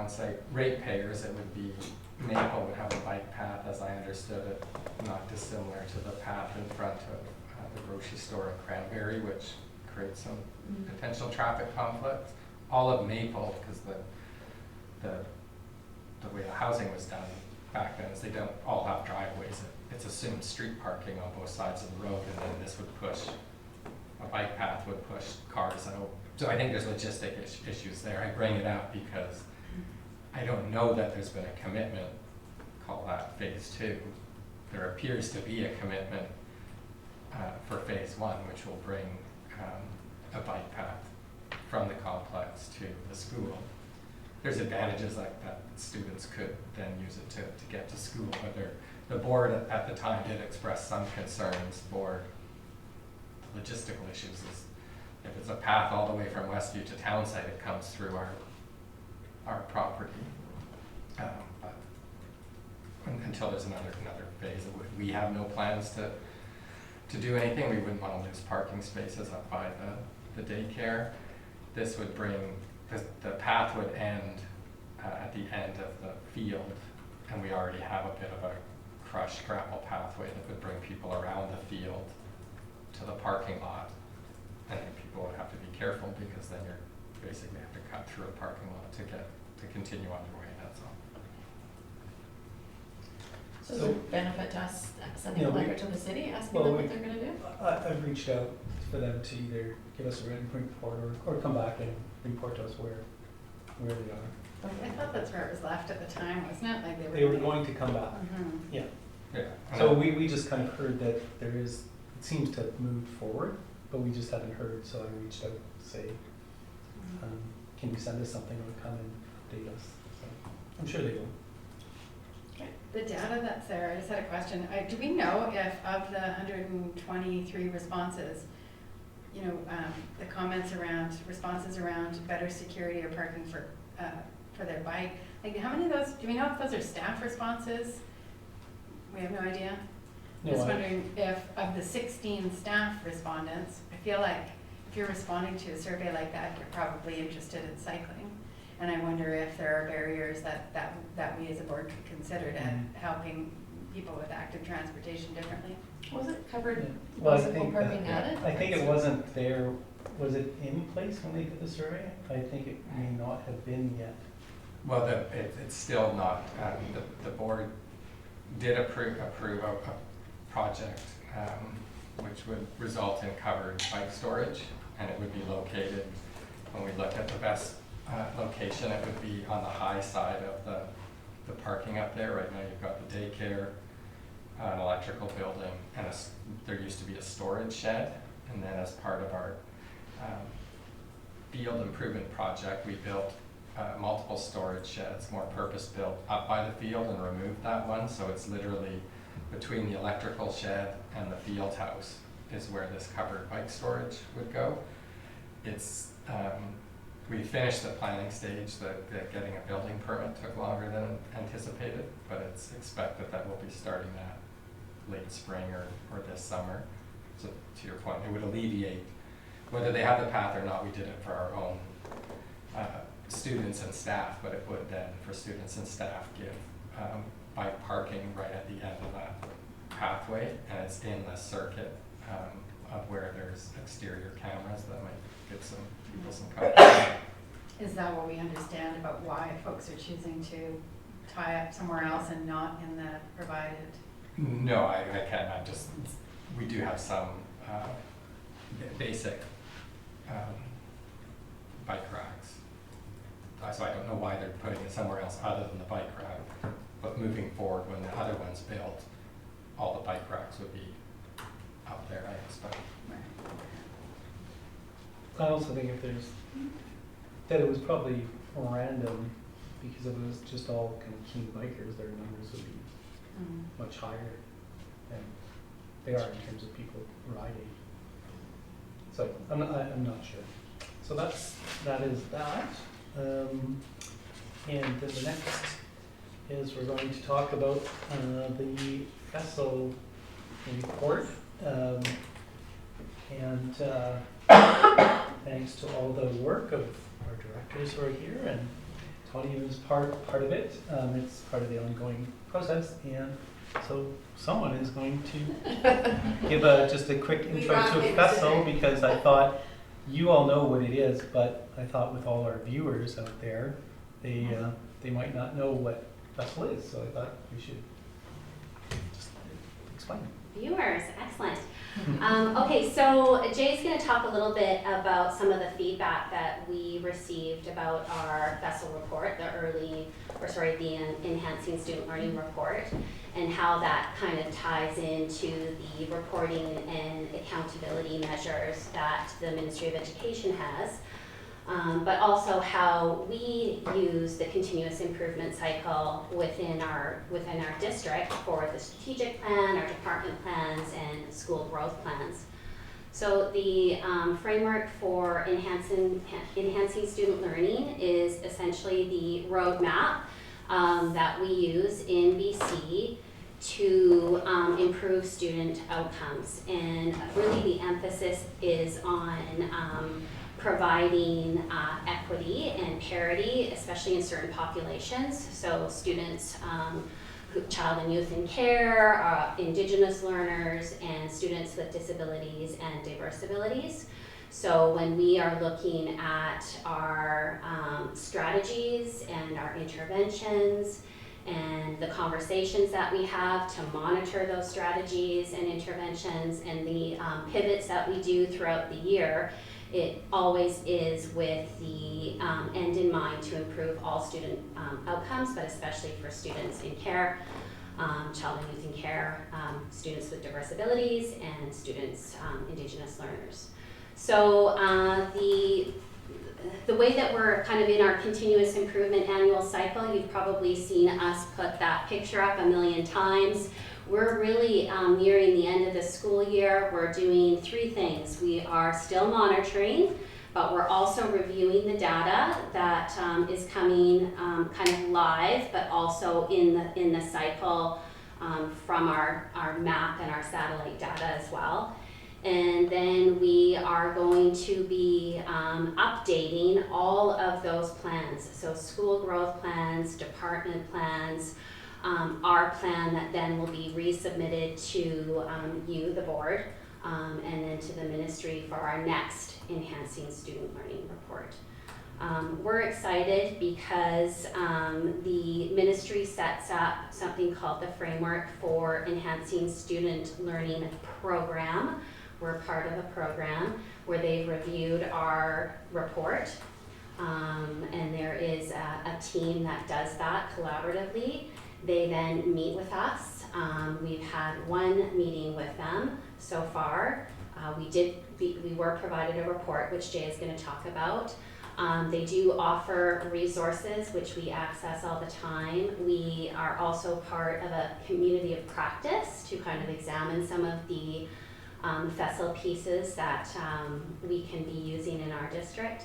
site ratepayers. It would be, Maple would have a bike path, as I understood it, not dissimilar to the path in front of the grocery store in Cranberry, which creates some potential traffic conflicts. All of Maple, because the way the housing was done back then is they don't all have driveways. It's assumed street parking on both sides of the road, and then this would push, a bike path would push cars out. So I think there's logistic issues there. I bring it up because I don't know that there's been a commitment, call that phase 2. There appears to be a commitment for phase 1, which will bring a bike path from the complex to the school. There's advantages like that students could then use it to get to school, but the board at the time did express some concerns for the logistical issues. Is if it's a path all the way from Westview to Townsite, it comes through our property. But until there's another phase, we have no plans to do anything. We wouldn't want to lose parking spaces up by the daycare. This would bring, the path would end at the end of the field, and we already have a bit of a crushed gravel pathway that would bring people around the field to the parking lot. And then people would have to be careful because then you're basically have to cut through a parking lot to continue on your way, that's all. So does it benefit to us sending a letter to the city asking them what they're gonna do? I've reached out for them to either give us a written report or come back and report to us where they are. I thought that's where it was left at the time, wasn't it? Like They were going to come back, yeah. So we just kind of heard that it seems to have moved forward, but we just haven't heard, so I reached out to say, can you send us something or come and update us? So I'm sure they will. The data that's there, I just had a question. Do we know if of the 123 responses, you know, the comments around, responses around better security or parking for their bike, like how many of those, do we know if those are staff responses? We have no idea. No, Just wondering if of the 16 staff respondents, I feel like if you're responding to a survey like that, you're probably interested in cycling. And I wonder if there are barriers that we as a board could consider to helping people with active transportation differently. Was it covered, Well, I bicycle think parking added? I think it wasn't there. Was it in place when they did the survey? I think it may not have been yet. Well, it's still not. The board did approve a project which would result in covered bike storage, and it would be located, when we looked at the best location, it would be on the high side of the parking up there. Right now you've got the daycare, an electrical building, and there used to be a storage shed, and then as part of our field improvement project, we built multiple storage sheds, more purpose-built, up by the field and removed that one, so it's literally between the electrical shed and the field house is where this covered bike storage would go. it's, we finished the planning stage, the getting a building permit took longer than anticipated, but it's expected that we'll be starting that late spring or this summer. So to your point, it would alleviate, whether they have the path or not, we did it for our own students and staff, but it would then, for students and staff, give bike parking right at the end of that pathway, and it's in the circuit of where there's exterior cameras that might give some people some coverage. Is that what we understand about why folks are choosing to tie up somewhere else and not in the provided? No, I can't. We do have some basic bike racks. So I don't know why they're putting it somewhere else other than the bike rack. But moving forward, when the other one's built, all the bike racks would be up there, I expect. I also think that it was probably random, because if it was just all kind of keen bikers, their numbers would be much higher than they are in terms of people riding. So I'm not sure. So that is that. And then the next is we're going to talk about the FESL report. And thanks to all the work of our directors who are here, and Tony is part of it. It's part of the ongoing process, and so someone is going to give just a quick intro to FESL, because I thought you all know what it is, but I thought with all our viewers out there, they might not know what FESL is, so I thought we should just explain it. Viewers, excellent. Okay, so Jay's going to talk a little bit about some of the feedback that we received about our FESL report, the Enhancing Student Learning Report, and how that kind of ties into the reporting and accountability measures that the Ministry of Education has. But also how we use the continuous improvement cycle within our district for the strategic plan, our department plans, and school growth plans. So the framework for enhancing student learning is essentially the roadmap that we use in BC to improve student outcomes. And really the emphasis is on providing equity and parity, especially in certain populations. So students, child and youth in care, Indigenous learners, and students with disabilities and diverse abilities. So when we are looking at our strategies and our interventions and the conversations that we have to monitor those strategies and interventions and the pivots that we do throughout the year, it always is with the end in mind to improve all student outcomes, but especially for students in care, child and youth in care, students with diverse abilities, and students, Indigenous learners. So the way that we're kind of in our continuous improvement annual cycle, you've probably seen us put that picture up a million times. We're really nearing the end of the school year. We're doing 3 things. We are still monitoring, but we're also reviewing the data that is coming kind of live, but also in the cycle from our map and our satellite data as well. And then we are going to be updating all of those plans. So school growth plans, department plans, our plan that then will be resubmitted to you, the board, and then to the ministry for our next Enhancing Student Learning report. We're excited because the ministry sets up something called the Framework for Enhancing Student Learning Program. We're part of a program where they've reviewed our report, and there is a team that does that collaboratively. They then meet with us. We've had 1 meeting with them so far. We were provided a report, which Jay is going to talk about. They do offer resources, which we access all the time. We are also part of a community of practice to kind of examine some of the FESL pieces that we can be using in our district.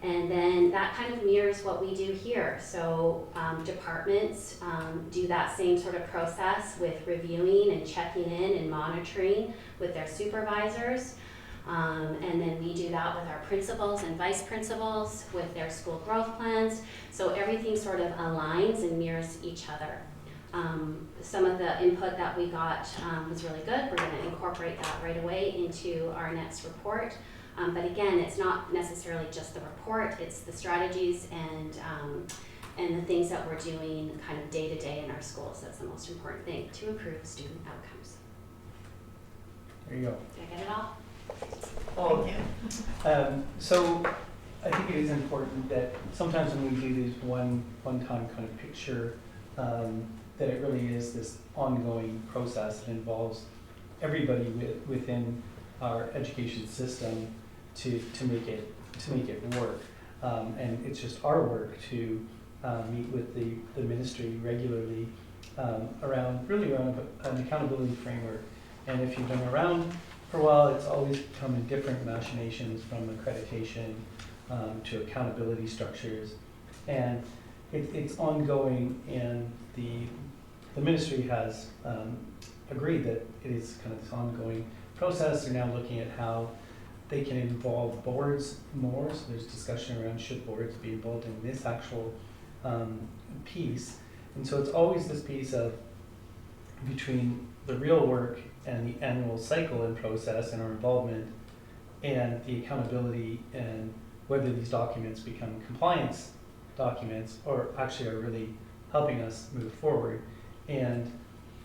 And then that kind of mirrors what we do here. So departments do that same sort of process with reviewing and checking in and monitoring with their supervisors. And then we do that with our principals and vice principals with their school growth plans. So everything sort of aligns and mirrors each other. Some of the input that we got was really good. We're going to incorporate that right away into our next report. But again, it's not necessarily just the report, it's the strategies and the things that we're doing kind of day to day in our schools. That's the most important thing to improve student outcomes. There you go. Did I get it all? Oh, so I think it is important that sometimes when we do these one-time kind of picture, that it really is this ongoing process that involves everybody within our education system to make it work. And it's just our work to meet with the ministry regularly around an accountability framework. And if you've been around for a while, it's always come in different machinations, from accreditation to accountability structures. And it's ongoing, and the ministry has agreed that it is kind of this ongoing process. They're now looking at how they can involve boards more. So there's discussion around should boards be involved in this actual piece. And so it's always this piece of between the real work and the annual cycle and process and our involvement and the accountability and whether these documents become compliance documents or actually are really helping us move forward. And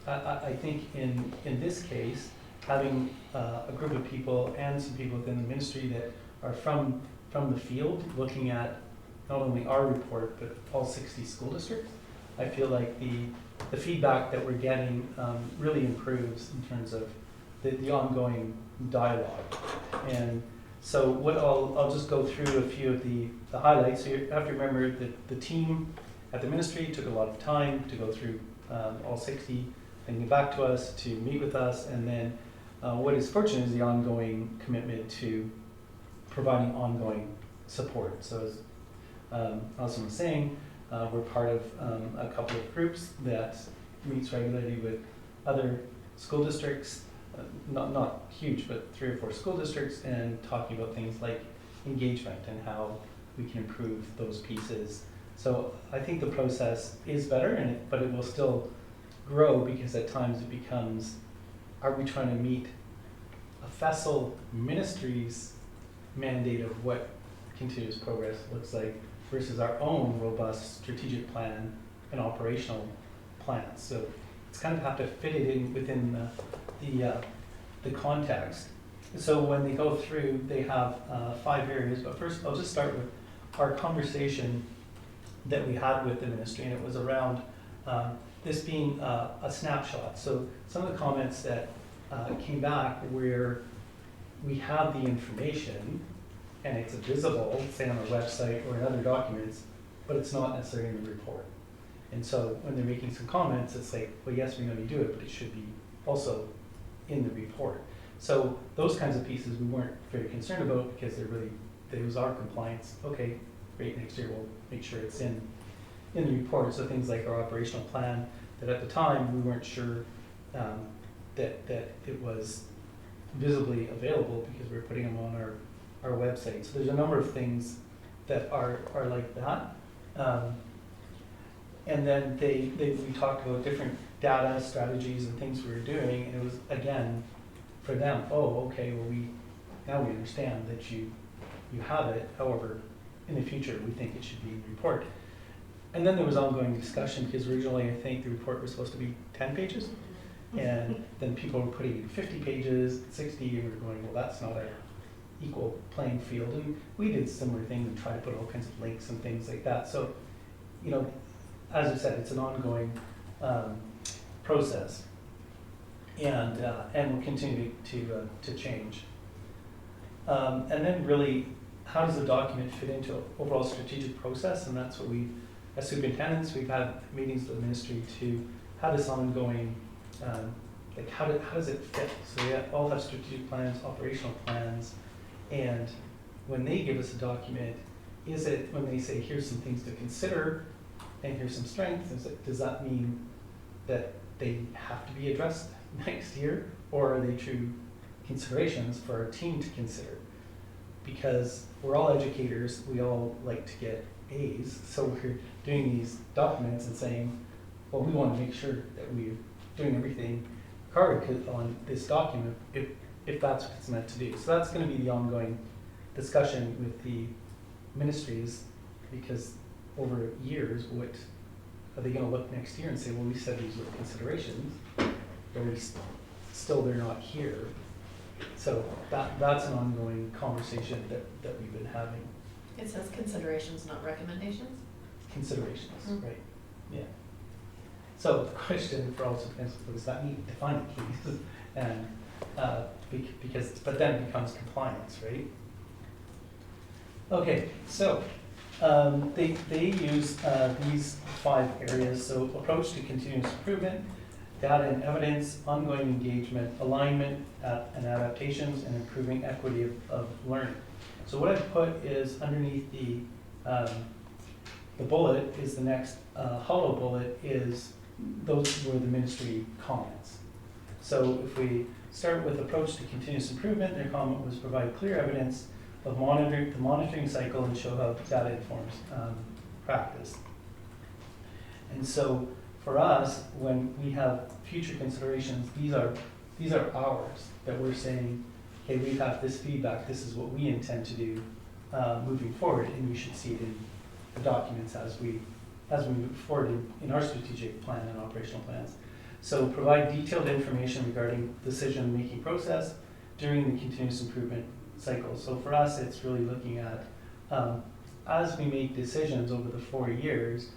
I think in this case, having a group of people and some people within the ministry that are from the field looking at not only our report but all 60 school districts, I feel like the feedback that we're getting really improves in terms of the ongoing dialogue. And so what I'll just go through a few of the highlights. So you have to remember that the team at the ministry took a lot of time to go through all 60, then get back to us to meet with us, and then what is fortunate is the ongoing commitment to providing ongoing support. So as Alison was saying, we're part of a couple of groups that meets regularly with other school districts, not huge, but 3 or 4 school districts, and talking about things like engagement and how we can improve those pieces. So I think the process is better, but it will still grow, because at times it becomes, are we trying to meet a FESL ministry's mandate of what continuous progress looks like versus our own robust strategic plan and operational plans? So it's kind of have to fit it in within the context. So when they go through, they have 5 areas, but first I'll just start with our conversation that we had with the ministry, and it was around this being a snapshot. So some of the comments that came back where we have the information and it's visible, say on our website or in other documents, but it's not necessarily in the report. And so when they're making some comments, it's like, well, yes, we know you do it, but it should be also in the report. So those kinds of pieces we weren't very concerned about, because it was our compliance. Okay, great, next year we'll make sure it's in the report. So things like our operational plan, that at the time we weren't sure that it was visibly available, because we were putting them on our website. So there's a number of things that are like that. And then we talked about different data strategies and things we were doing, and it was, again, for them, oh, okay, well, now we understand that you have it. However, in the future, we think it should be in the report. And then there was ongoing discussion, because originally I think the report was supposed to be 10 pages, and then people were putting in 50 pages, 60, and we were going, well, that's not an equal playing field. And we did similar things and tried to put all kinds of links and things like that. So, as I said, it's an ongoing process, and will continue to change. And then really, how does the document fit into overall strategic process? And that's what we, as superintendents, we've had meetings with the ministry to have this ongoing like how does it fit? So we all have strategic plans, operational plans, and when they give us a document, is it, when they say, here's some things to consider, and here's some strengths, does that mean that they have to be addressed next year? Or are they true considerations for our team to consider? Because we're all educators, we all like to get A's, so we're doing these documents and saying, well, we want to make sure that we're doing everything covered on this document if that's what it's meant to do. So that's going to be the ongoing discussion with the ministries, because over years, what are they going to look next year and say, well, we said these were considerations, but still they're not here. So that's an ongoing conversation that we've been having. It says considerations, not recommendations? Considerations, right, yeah. So the question for also what does that mean? Define it, please. And but then it becomes compliance, right? Okay, so they use these 5 areas. So approach to continuous improvement, data and evidence, ongoing engagement, alignment and adaptations, and improving equity of learning. So what I've put is underneath the bullet is the next hollow bullet is those were the ministry comments. So if we start with approach to continuous improvement, their comment was provide clear evidence of the monitoring cycle and show how data informs practice. And so for us, when we have future considerations, these are ours that we're saying, hey, we have this feedback, this is what we intend to do moving forward, and we should see it in the documents as we move forward in our strategic plan and operational plans. So provide detailed information regarding decision-making process during the continuous improvement cycle. So for us, it's really looking at, as we make decisions over the 4 years,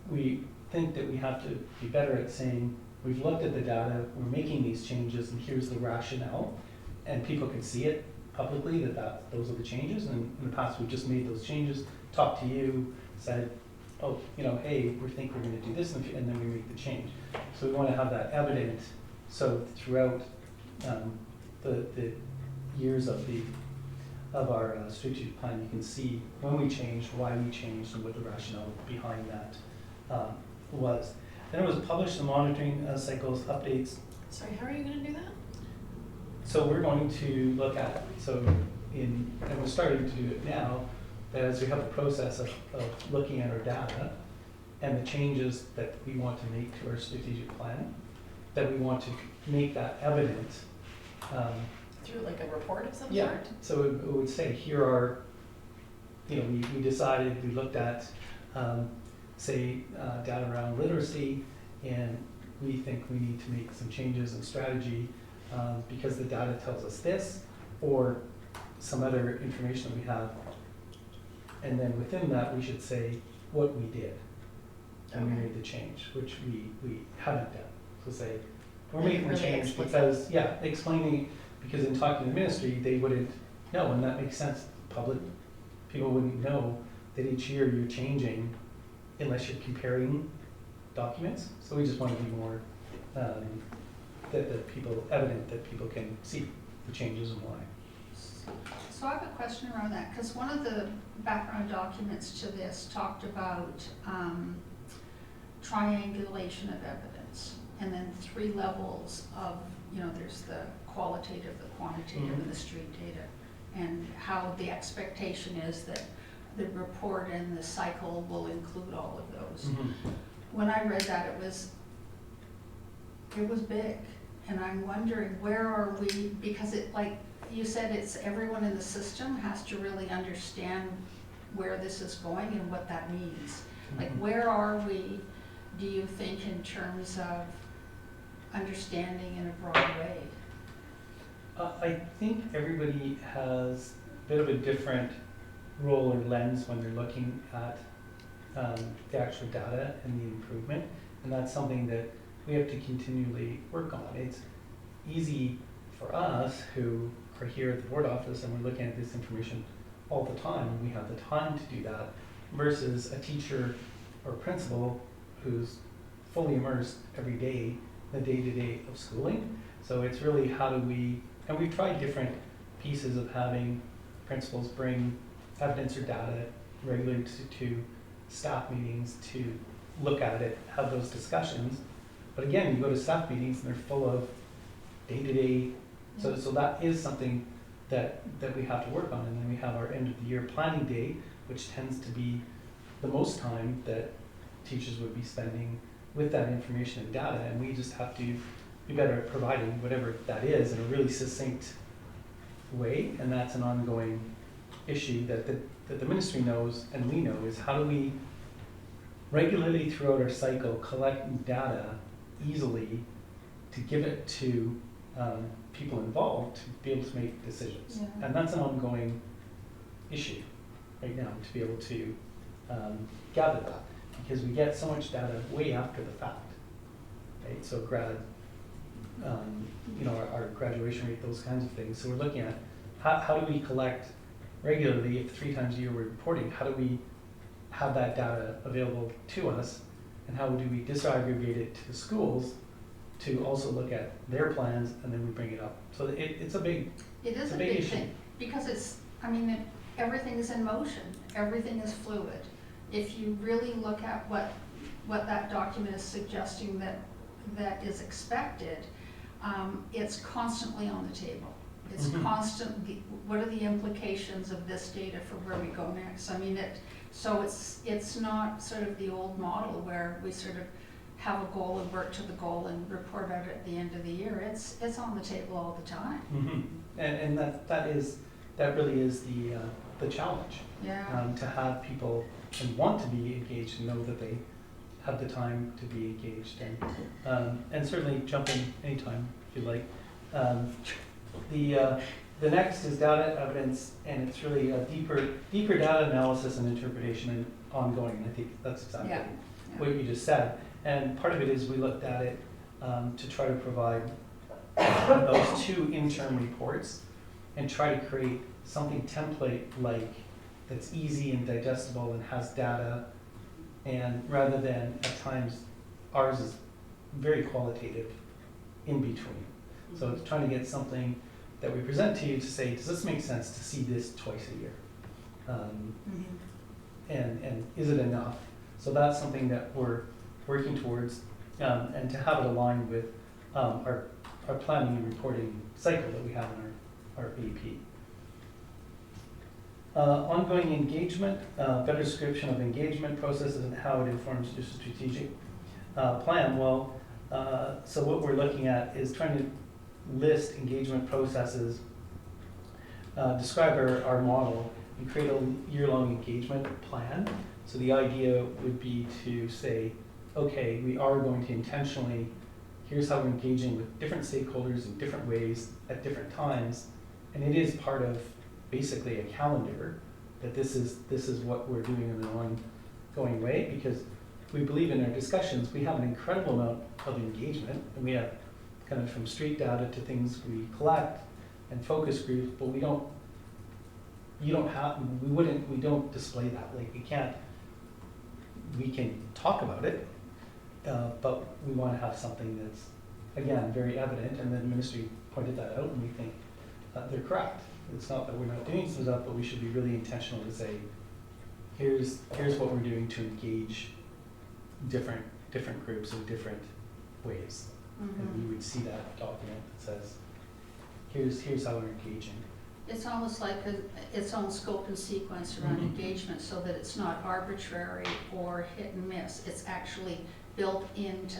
we think that we have to be better at saying, we've looked at the data, we're making these changes, and here's the rationale. And people can see it publicly that those are the changes. And in the past, we've just made those changes, talked to you, said, oh, hey, we think we're going to do this, and then we make the change. So we want to have that evident. So throughout the years of our strategic plan, you can see when we changed, why we changed, and what the rationale behind that was. Then it was published the monitoring cycles updates. Sorry, how are you going to do that? So we're going to look at, and we're starting to do it now, that as we have a process of looking at our data and the changes that we want to make to our strategic plan, that we want to make that evident. Through like a report of some Yeah, sort? so it would say, here are, we decided, we looked at, data around literacy, and we think we need to make some changes in strategy because the data tells us this, or some other information that we have. And then within that, we should say what we did. And we made the change, which we haven't done. So say, we're making the Really change explicit. because, explaining, because in talking to the ministry, they wouldn't know, and that makes sense. Public people wouldn't know that each year you're changing unless you're comparing documents. So we just want to be more, evident that people can see the changes and why. So I have a question around that, because one of the background documents to this talked about triangulation of evidence, and then 3 levels of, there's the qualitative, the quantitative, and the street data, and how the expectation is that the report and the cycle will include all of those. When I read that, it was big, and I'm wondering, where are we, because it, like you said, it's everyone in the system has to really understand where this is going and what that means. Like, where are we, do you think, in terms of understanding in a broad way? I think everybody has a bit of a different role or lens when they're looking at the actual data and the improvement, and that's something that we have to continually work on. It's easy for us who are here at the board office and we're looking at this information all the time, and we have the time to do that, versus a teacher or principal who's fully immersed every day the day-to-day of schooling. So it's really how do we, and we've tried different pieces of having principals bring evidence or data regularly to staff meetings to look at it, have those discussions. But again, you go to staff meetings and they're full of day-to-day, so that is something that we have to work on. And then we have our end of the year planning day, which tends to be the most time that teachers would be spending with that information and data, and we just have to be better at providing whatever that is in a really succinct way. And that's an ongoing issue that the ministry knows and we know, is how do we regularly throughout our cycle collect data easily to give it to people involved to be able to make decisions. Yeah. And that's an ongoing issue right now, to be able to gather that, because we get so much data way after the fact, right? So our graduation rate, those kinds of things. So we're looking at how do we collect regularly, if 3 times a year we're reporting, how do we have that data available to us, and how do we disaggregate it to the schools to also look at their plans, and then we bring it up. So it's a big, It is it's a big big issue. thing, because everything is in motion, everything is fluid. If you really look at what that document is suggesting that is expected, it's constantly on the table. It's Mhm. constantly, what are the implications of this data for where we go next? So it's not sort of the old model where we sort of have a goal and work to the goal and report out at the end of the year. It's on the table all the time. Mm-hmm. And that really is the challenge. Yeah. To have people and want to be engaged and know that they have the time to be engaged, and certainly jump in anytime if you like. The next is data evidence, and it's really a deeper data analysis and interpretation and ongoing. I think that's exactly Yeah. what you just said. And part of it is we looked at it to try to provide those 2 interim reports and try to create something template-like that's easy and digestible and has data, and rather than at times ours is very qualitative in between. So it's trying to get something that we present to you to say, does this make sense to see this twice a year? And is it enough? So that's something that we're working towards, and to have it aligned with our planning and reporting cycle that we have in our AP. Ongoing engagement, better description of engagement processes and how it informs your strategic plan. Well, so what we're looking at is trying to list engagement processes, describe our model, and create a year-long engagement plan. So the idea would be to say, okay, we are going to intentionally, here's how we're engaging with different stakeholders in different ways at different times, and it is part of basically a calendar that this is what we're doing in an ongoing way, because we believe in our discussions we have an incredible amount of engagement, and we have kind of from street data to things we collect and focus groups, but we don't display that. Like we can talk about it, but we want to have something that's, again, very evident, and then the ministry pointed that out, and we think they're correct. It's not that we're not doing some stuff, but we should be really intentional to say, here's what we're doing to engage different groups in different ways. And you would see that document that says, here's how we're engaging. It's almost like its own scope and sequence around engagement, so that it's not arbitrary or hit and miss. It's actually built into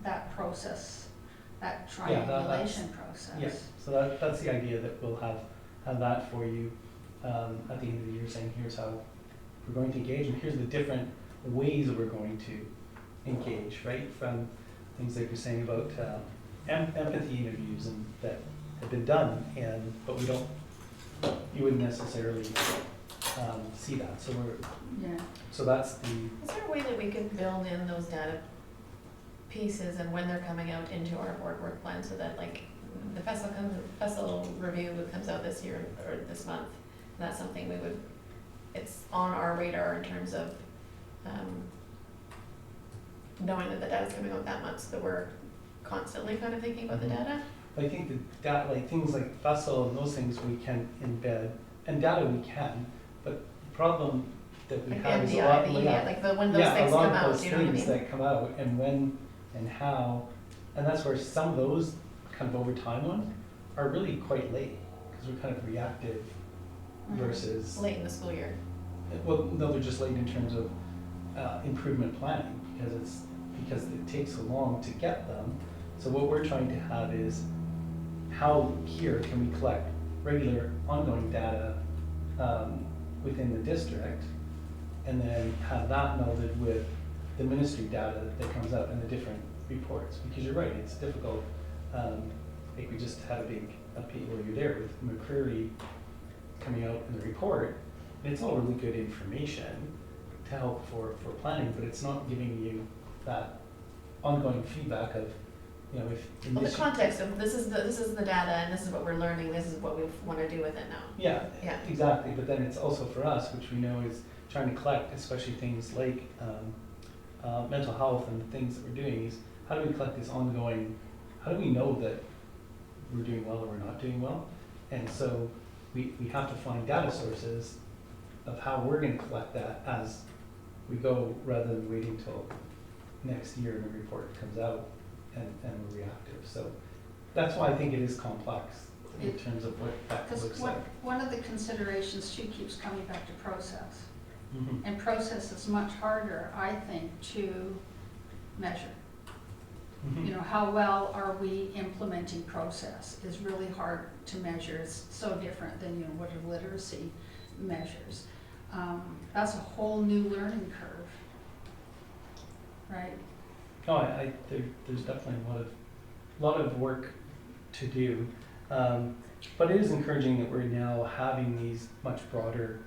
that process, that triangulation process. Yes, so that's the idea, that we'll have that for you at the end of the year, saying here's how we're going to engage, and here's the different ways we're going to engage, right? From things like you're saying about empathy interviews and that have been done, but you wouldn't necessarily see that. So so that's the. Is there a way that we can build in those data pieces and when they're coming out into our board work plan, so that like the festival review comes out this year or this month, and that's something it's on our radar in terms of knowing that the data's coming out that month, so that we're constantly kind of thinking about the data? I think that like things like FESL and those things we can embed, and data we can, but the problem that we Like have is a NDI, lot, the EDI, like when those things a lot come of out, those you know what I things mean? that come out and when and how, and that's where some of those kind of over time ones are really quite late, because we're kind of reactive versus, Late in the school year. well, no, they're just late in terms of improvement planning, because it takes so long to get them. So what we're trying to have is, how here can we collect regular ongoing data within the district, and then have that melded with the ministry data that comes out in the different reports, because you're right, it's difficult. Like we just had a big update where you're there with McCreary coming out in the report, and it's all really good information to help for planning, but it's not giving you that ongoing feedback of, you know, if in Well, the this. context of this is the data and this is what we're learning, this is what we want to do with it now. Yeah, Yeah. exactly, but then it's also for us, which we know is trying to collect, especially things like mental health and the things that we're doing, is how do we collect this ongoing, how do we know that we're doing well or we're not doing well? And so we have to find data sources of how we're gonna collect that as we go, rather than waiting till next year and a report comes out and we're reactive. So that's why I think it is complex in terms of what that looks Because like. one of the considerations too keeps coming back to process. Mhm. And process is much harder, I think, to measure. Mhm. You know, how well are we implementing process is really hard to measure. It's so different than, you know, what are literacy measures. That's a whole new learning curve, right? Oh, there's definitely a lot of work to do, but it is encouraging that we're now having these much broader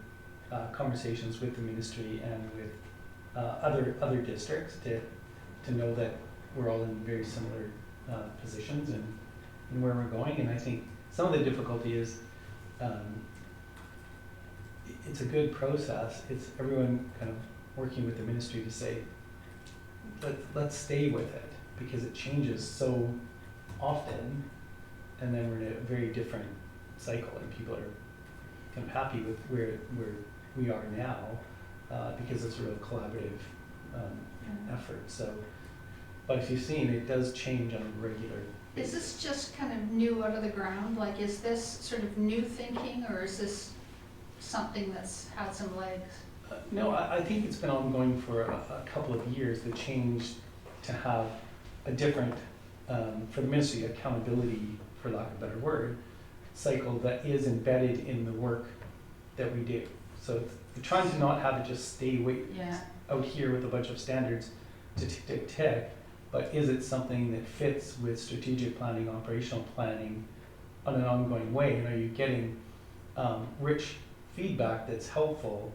conversations with the ministry and with other districts to know that we're all in very similar positions and where we're going. And I think some of the difficulty is it's a good process. It's everyone kind of working with the ministry to say, let's stay with it, because it changes so often, and then we're in a very different cycle, and people are kind of happy with where we are now, because it's a real collaborative effort. So, but if you've seen, it does change on a regular Is basis. this just kind of new out of the ground? Like, is this sort of new thinking, or is this something that's had some legs? No, I think it's been ongoing for a couple of years, the change to have a different, for the ministry, accountability, for lack of a better word, cycle that is embedded in the work that we do. So it's trying to not have it just stay Yeah. out here with a bunch of standards to tick, but is it something that fits with strategic planning, operational planning on an ongoing way? And are you getting rich feedback that's helpful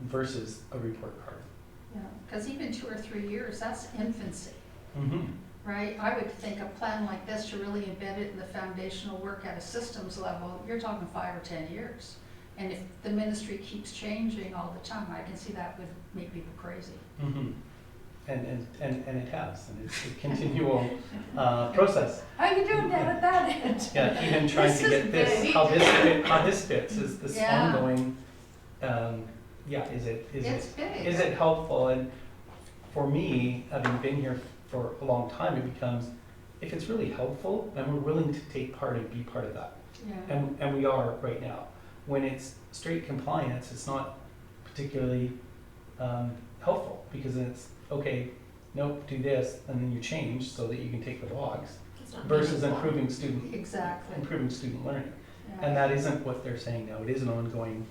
versus a report card? Yeah, because even 2 or 3 years, that's infancy, Mm-hmm. right? I would think a plan like this to really embed it in the foundational work at a systems level, you're talking 5 or 10 years. And if the ministry keeps changing all the time, I can see that would make people crazy. Mm-hmm. And it has, and it's a continual process. How you doing down at that end? Yeah, even trying This to is get this, big. how this fits is this Yeah. ongoing, is It's big. it helpful? And for me, having been here for a long time, it becomes, if it's really helpful, and we're willing to take part and be part of that. Yeah. And we are right now. When it's straight compliance, it's not particularly helpful, because it's, okay, nope, do this, and then you change so that you can take the box, It's not versus meaningful. Exactly. improving student learning. Yeah. And that isn't what they're saying now. It is an ongoing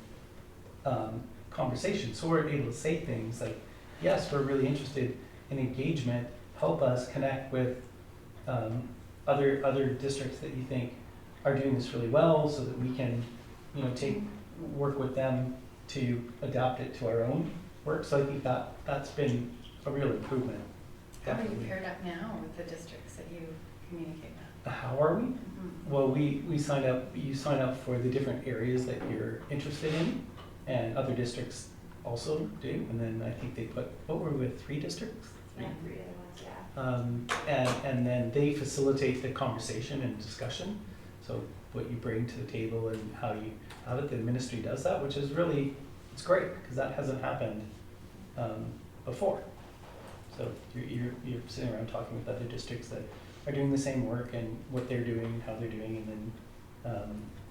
conversation. So we're able to say things like, yes, we're really interested in engagement. Help us connect with other districts that you think are doing this really well, so that we can, work with them to adapt it to our own work. So I think that's been a real improvement. How are you Definitely. paired up now with the districts that you communicate with? How are we? Mhm. Well, we sign up, you sign up for the different areas that you're interested in, and other districts also do, and then I think they put, what were we with, 3 districts? Yeah, 3 other ones, yeah. And then they facilitate the conversation and discussion. So what you bring to the table and how you have it, the ministry does that, which is really, it's great, because that hasn't happened before. So you're sitting around talking with other districts that are doing the same work and what they're doing and how they're doing, and then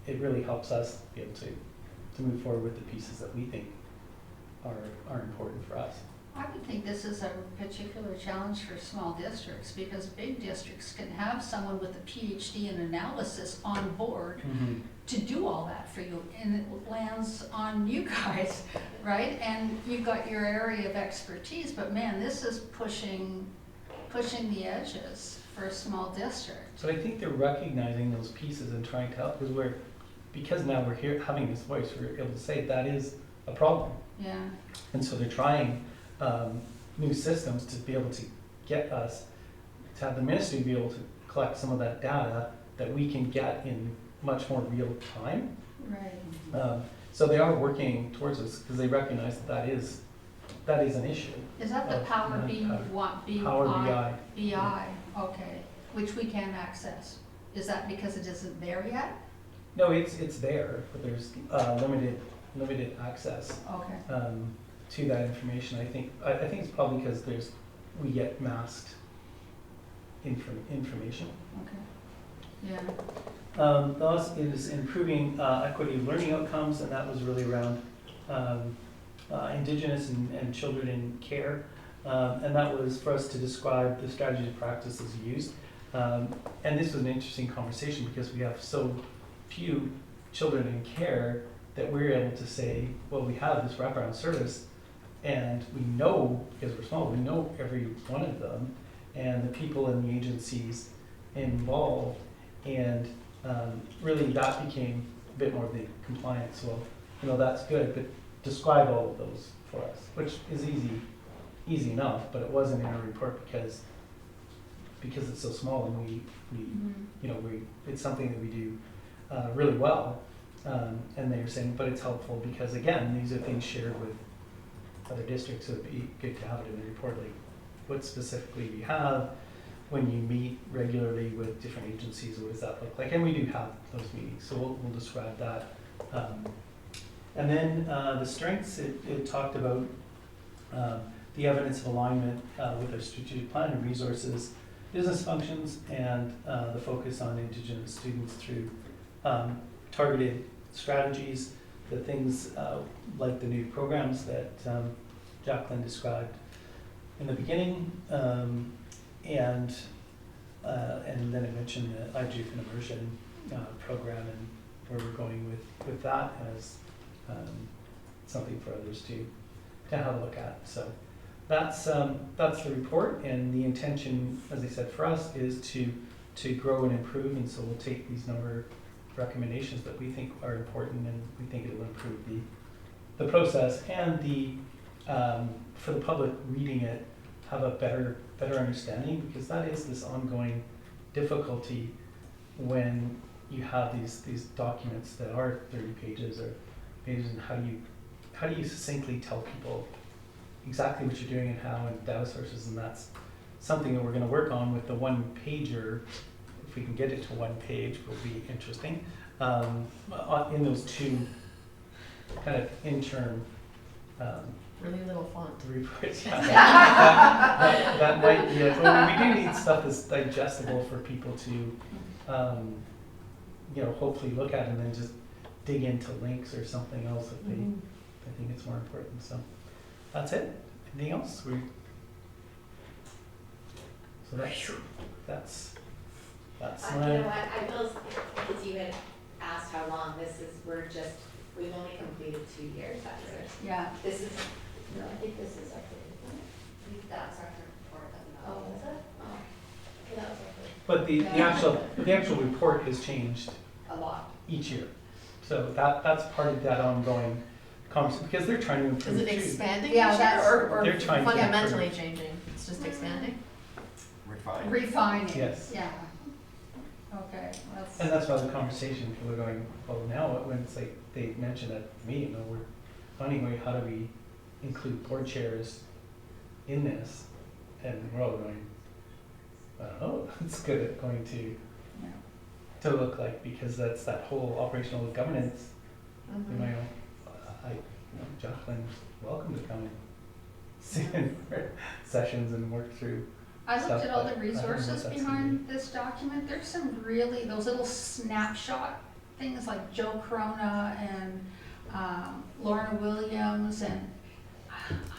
it really helps us be able to move forward with the pieces that we think are important for us. I would think this is a particular challenge for small districts, because big districts can have someone with a PhD in analysis on board to do all that for you, and it lands on you guys, right? And you've got your area of expertise, but man, this is pushing the edges for a small district. So I think they're recognizing those pieces and trying to help, because now we're here having this voice, we're able to say that is a problem. Yeah. And so they're trying new systems to be able to get us, to have the ministry be able to collect some of that data that we can get in much more real time. Right. So they are working towards us because they recognize that is an issue. Is that the Power BI? BI, okay, which we can access. Is that because it isn't there yet? No, it's there, but there's limited access. Okay. To that information. I think it's probably because we get masked information. Okay. Yeah. The last is improving equity of learning outcomes, and that was really around Indigenous and children in care, and that was for us to describe the strategies and practices used. And this was an interesting conversation because we have so few children in care that we're able to say, well, we have this wraparound service. And we know, because we're small, we know every one of them and the people and the agencies involved. And really that became a bit more of the compliance. Well, that's good, but describe all of those for us, which is easy enough, but it wasn't in our report because it's so small and it's something that we do really well. And they were saying, but it's helpful because again, these are things shared with other districts, so it'd be good to have it in the report, like what specifically we have when you meet regularly with different agencies, what does that look like? And we do have those meetings, so we'll describe that. And then the strengths, it talked about the evidence of alignment with our strategic plan and resources, business functions, and the focus on Indigenous students through targeted strategies, the things like the new programs that Jacqueline described in the beginning, and then I mentioned the IGF and immersion program and where we're going with that as something for others to have a look at. So that's the report, and the intention, as I said, for us is to grow and improve, and so we'll take these number of recommendations that we think are important, and we think it will improve the process and for the public reading it, have a better understanding, because that is this ongoing difficulty when you have these documents that are 30 pages or pages, and how do you succinctly tell people exactly what you're doing and how, and data sources, and that's something that we're going to work on with the one pager. If we can get it to one page, will be interesting. In those two kind of interim really little font reports. Yeah. that might be it. Well, we do need stuff that's digestible for people to, hopefully look at and then just dig into links or something else if they think it's more important. So that's it. Anything else? So that's You know what, I feel, because you had asked how long this is, we've only completed 2 years, that's it. Yeah. This is, no, I think this is up to, isn't it? That's our report. Oh, is it? Oh, okay, that was our first. But the actual report has changed A lot. each year. So that's part of that ongoing conversation, because they're trying to improve. Is it too. expanding Yeah, each year, or They're trying to fundamentally improve. changing? It's just expanding? Refining. Yes. Yeah. Okay. And that's why the conversation, people are going, well, now when it's like they mentioned at the meeting, we're finding a way, how do we include board chairs in this? And we're all going, what's good going to look like, because that's that whole operational governance. You know, Jacqueline's welcome to come and sit in for sessions and work through. I looked at all the Stuff, but I don't know what resources that's behind this document. There's some really, those little snapshot things like Joe Corona and Lorna Williams, and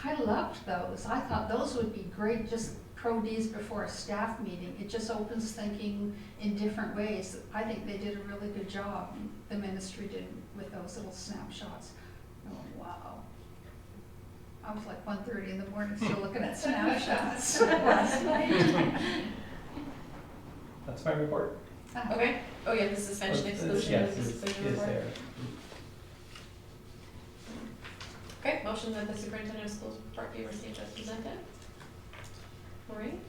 I loved those. I thought those would be great, just pro Ds before a staff meeting. It just opens thinking in different ways. I think they did a really good job, the ministry did, with those little snapshots. Oh, wow. I was like 1:30 in the morning still looking at snapshots last night. That's my report. Okay, oh yeah, the suspension exclusion Yes, is is exclusion report. there. Okay, motion that the superintendent of schools report be received as presented. Maureen?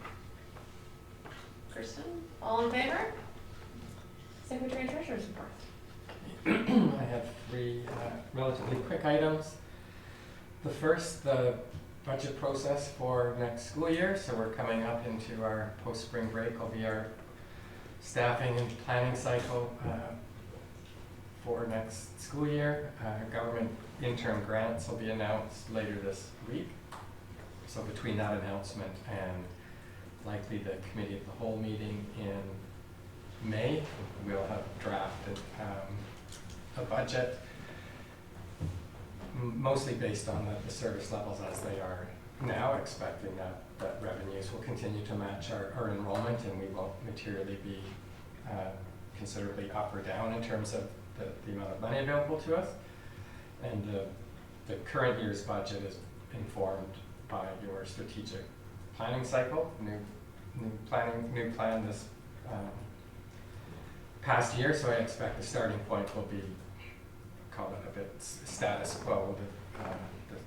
Kirsten? All in favor? Secretary and Treasurer's report. I have three relatively quick items. The first, the budget process for next school year. So we're coming up into our post-spring break. Will be our staffing and planning cycle for next school year. Government interim grants will be announced later this week. So between that announcement and likely the committee of the whole meeting in May, we'll have drafted a budget, mostly based on the service levels as they are now, expecting that revenues will continue to match our enrollment, and we won't materially be considerably up or down in terms of the amount of money available to us. And the current year's budget is informed by your strategic planning cycle, new plan this past year. So I expect the starting point will be, call it a bit status quo,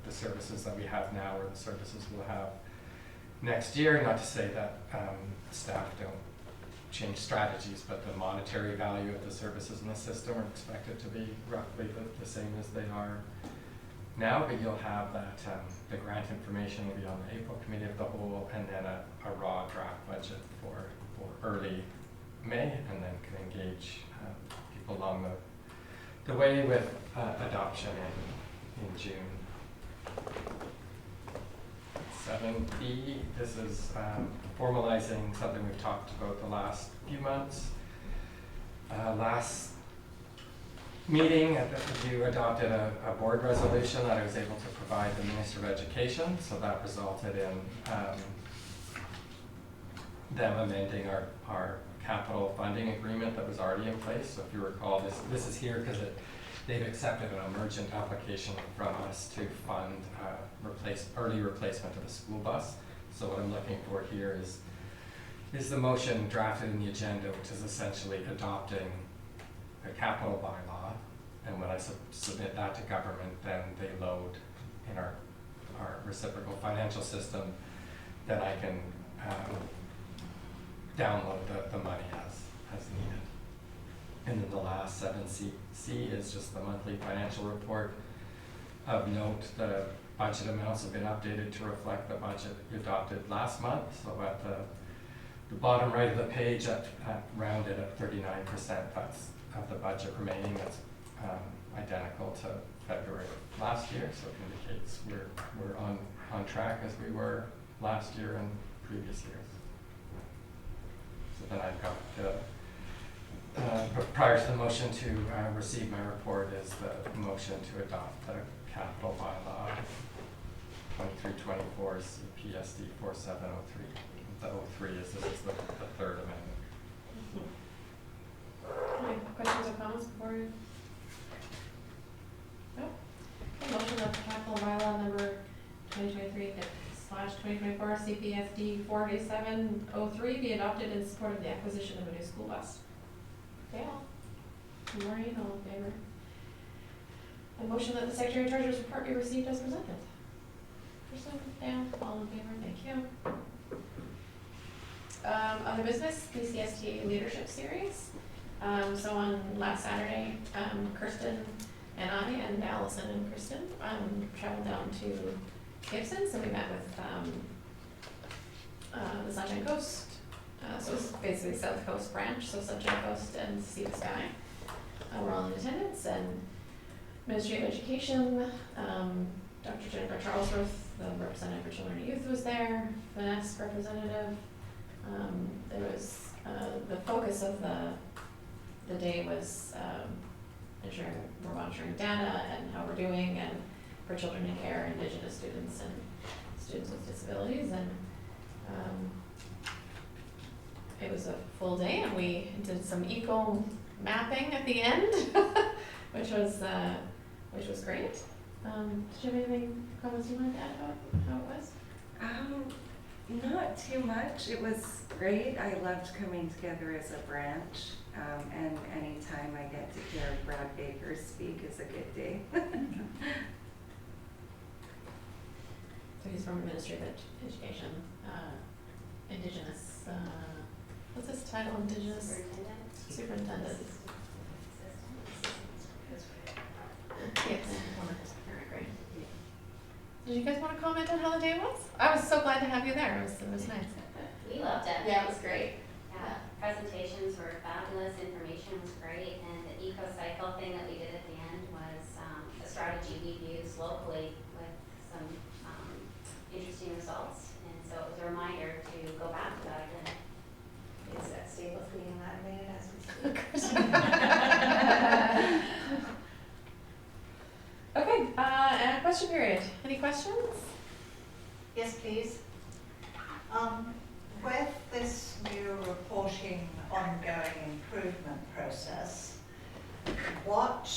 the services that we have now or the services we'll have next year. Not to say that staff don't change strategies, but the monetary value of the services in the system are expected to be roughly the same as they are now. But you'll have that, the grant information will be on the April committee of the whole, and then a raw draft budget for early May, and then can engage people along the way with adoption in June. 7B, this is formalizing something we've talked about the last few months. Last meeting, you adopted a board resolution that I was able to provide the Minister of Education, so that resulted in them amending our capital funding agreement that was already in place. So if you recall, this is here because they've accepted an emergent application from us to fund early replacement of a school bus. So what I'm looking for here is the motion drafted in the agenda, which is essentially adopting a capital bylaw. And when I submit that to government, then they load in our reciprocal financial system, then I can download the money as needed. And then the last 7C is just the monthly financial report. Of note, the budget amounts have been updated to reflect the budget you adopted last month. So at the bottom right of the page, rounded at 39%, that's of the budget remaining. That's identical to February of last year. So it indicates we're on track as we were last year and previous years. So then I've got prior to the motion to receive my report is the motion to adopt the capital bylaw 2324 CPSD 4703. The 03 is this is the third amendment. Any questions or comments before you? No? Okay, motion that the capital bylaw number 2023/2024 CPSD 4703 be adopted in support of the acquisition of a new school bus. Dale? Maureen, all in favor? A motion that the Secretary and Treasurer's report be received as presented. Kristen, Dale, all in favor, thank you. Other business, PCSTA Leadership Series. So on last Saturday, Kirsten and I and Allison and Kristen traveled down to Gibson, so we met with the Sunshine Coast. So it was basically South Coast branch, so Central Coast and Sea to Sky. We're all in attendance, and Ministry of Education, Dr. Jennifer Charlesworth, the representative for Children and Youth, was there, Finesse representative. There was, the focus of the day was ensuring we're monitoring data and how we're doing, and for children in care, Indigenous students, and students with disabilities. And it was a full day, and we did some eco mapping at the end, which was great. Did you have anything, comments you wanted to add about how it was? Not too much. It was great. I loved coming together as a branch, and anytime I get to hear Brad Baker speak is a good day. So he's from the Ministry of Education, Indigenous, what's his title, Indigenous? Superintendent. Yes. Alright, great. Did you guys want to comment on how the day was? I was so glad to have you there. It was nice. We loved it. Yeah, it was great. Yeah, presentations were fabulous, information was great, and the eco-cycle thing that we did at the end was a strategy we've used locally with some interesting results. And so it was a reminder to go back to that and Is that Staples being automated as we speak? Okay, and question period. Any questions? Yes, please. With this new reporting ongoing improvement process, what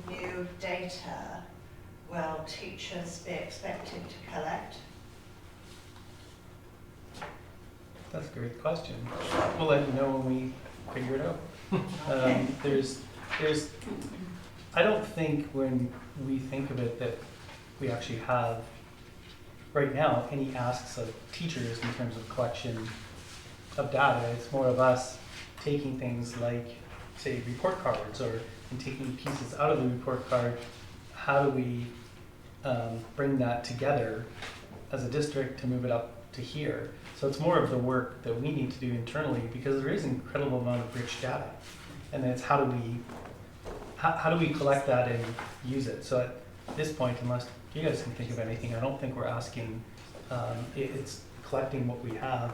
new data will teachers be expected to collect? That's a great question. We'll let you know when we figure it out. There's, I don't think when we think of it that we actually have, right now, any asks of teachers in terms of collection of data. It's more of us taking things like, say, report cards, or and taking pieces out of the report card. How do we bring that together as a district to move it up to here? So it's more of the work that we need to do internally, because there is an incredible amount of rich data, and it's how do we collect that and use it. So at this point, unless you guys can think of anything, I don't think we're asking. It's collecting what we have,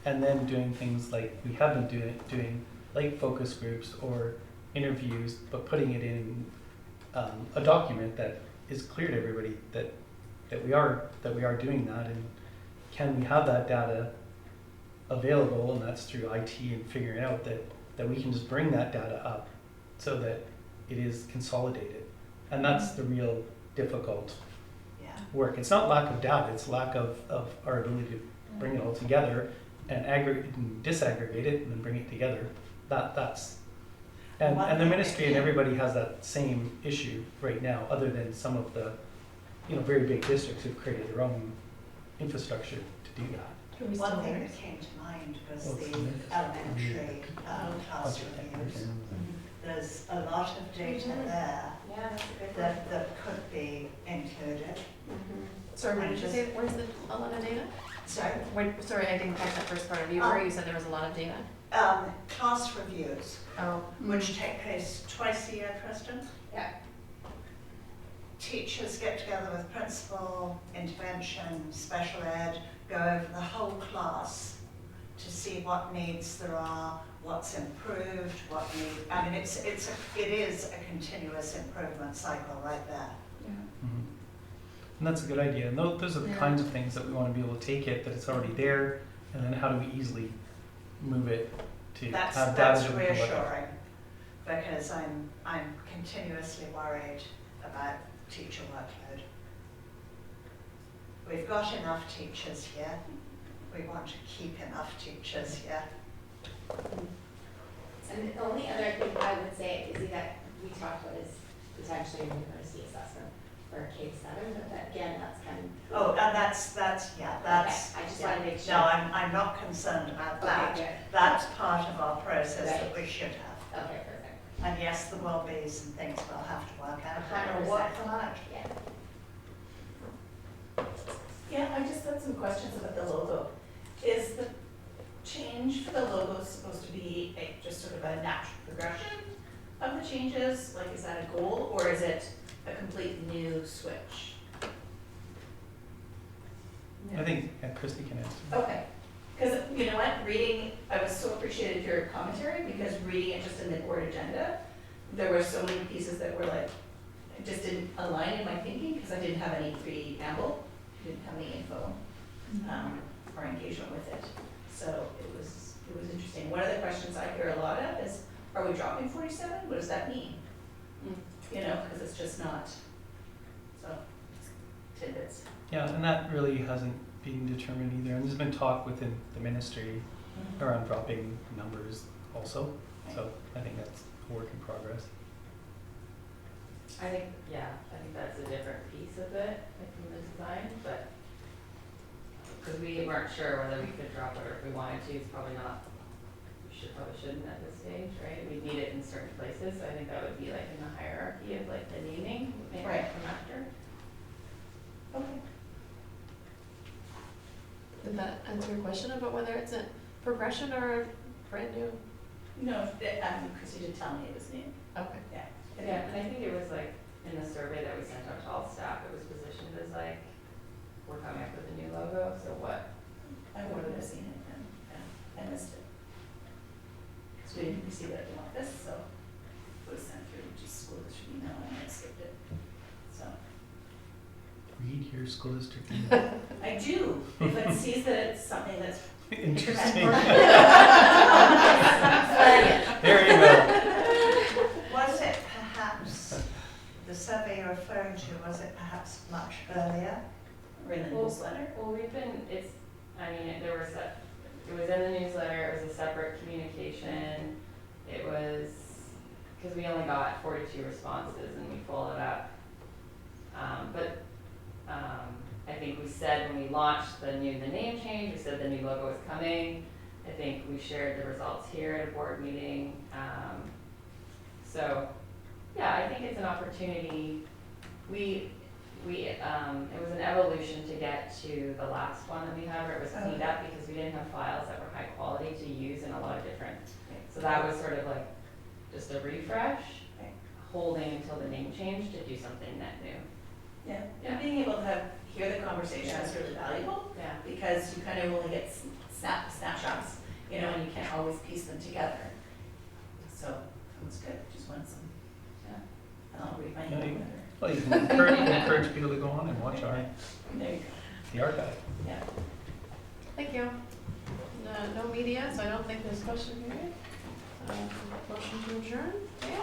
and then doing things like we have been doing like focus groups or interviews, but putting it in a document that is clear to everybody that we are doing that. And can we have that data available, and that's through IT and figuring out that we can just bring that data up so that it is consolidated. And that's the real difficult work. It's not lack of data, it's lack of our ability to bring it all together and aggregate and disaggregate it and then bring it together. That's and the ministry and everybody has that same issue right now, other than some of the very big districts who've created their own infrastructure to do that. One thing that came to mind was the elementary class reviews. There's a lot of data there that could be included. Sorry, what did you say? Where's a lot of data? Sorry? Sorry, I didn't catch that first part of you. Where you said there was a lot of data. Class reviews, which take place twice a year, Preston. Yeah. Teachers get together with principal, intervention, special ed, go over the whole class to see what needs there are, what's improved, I mean, it is a continuous improvement cycle right there. And that's a good idea. And those are the kinds of things that we want to be able to take it, that it's already there, and then how do we easily move it to have data That's that we can look at. reassuring, because I'm continuously worried about teacher workload. We've got enough teachers here. We want to keep enough teachers here. And the only other thing I would say is that we talked about is potentially a university assessment for K-7, but again, that's kind of. Oh, and that's. Okay, I just want to make sure. No, I'm not concerned about that. Okay. That's part of our process that we should have. Okay, perfect. And yes, the will-be's and things we'll have to work out. 100%. We'll work them out. Yeah. Yeah, I just had some questions about the logo. Is the change for the logo is supposed to be just sort of a natural progression of the changes? Like, is that a goal, or is it a complete new switch? I think Christy can answer. Okay, because you know what, I was so appreciated your commentary, because reading it just in the board agenda, there were so many pieces that were like, it just didn't align in my thinking, because I didn't have any preamble, didn't have any info, or engagement with it. So it was interesting. One of the questions I hear a lot of is, are we dropping 47? What does that mean? You know, because it's just not, so, tidbits. Yeah, and that really hasn't been determined either. And there's been talk within the ministry around dropping numbers also. So I think that's a work in progress. I think that's a different piece of it, like from the design, but because we weren't sure whether we could drop it or if we wanted to. It's probably not, probably shouldn't at this stage, right? We need it in certain places, so I think that would be like in the hierarchy of like the naming, maybe from after. Okay. Did that answer your question about whether it's a progression or brand new? No, Chrissy did tell me it was new. Okay. Yeah. Yeah, and I think it was like in the survey that we sent out to all staff, it was positioned as like, we're coming up with a new logo, so what? I would have seen it then. Yeah, I missed it. Because we didn't receive it at the office, so it was sent through just school district email and I skipped it. So. Read your school district email. I do, if it sees that it's something that's Interesting. There you go. Was it perhaps, the survey you're referring to, was it perhaps much earlier? Or in the newsletter? Well, it was in the newsletter, it was a separate communication. It was, because we only got 42 responses and we followed up. I think we said when we launched the name change, we said the new logo was coming. I think we shared the results here at a board meeting. So yeah, I think it's an opportunity. It was an evolution to get to the last one that we had where it was cleaned up because we didn't have files that were high quality to use in a lot of different. So that was sort of like just a refresh, holding until the name change to do something net new. Yeah, and being able to hear the conversation is really valuable. Yeah. Because you kind of only get snapshots, you know, and you can't always piece them together. So it was good. Just wanted some. Yeah. And I'll read my email later. Well, you can encourage people to go on and watch there you go. the archive. Yeah. Thank you. No media, so I don't think there's question period. Motion to adjourn. Okay.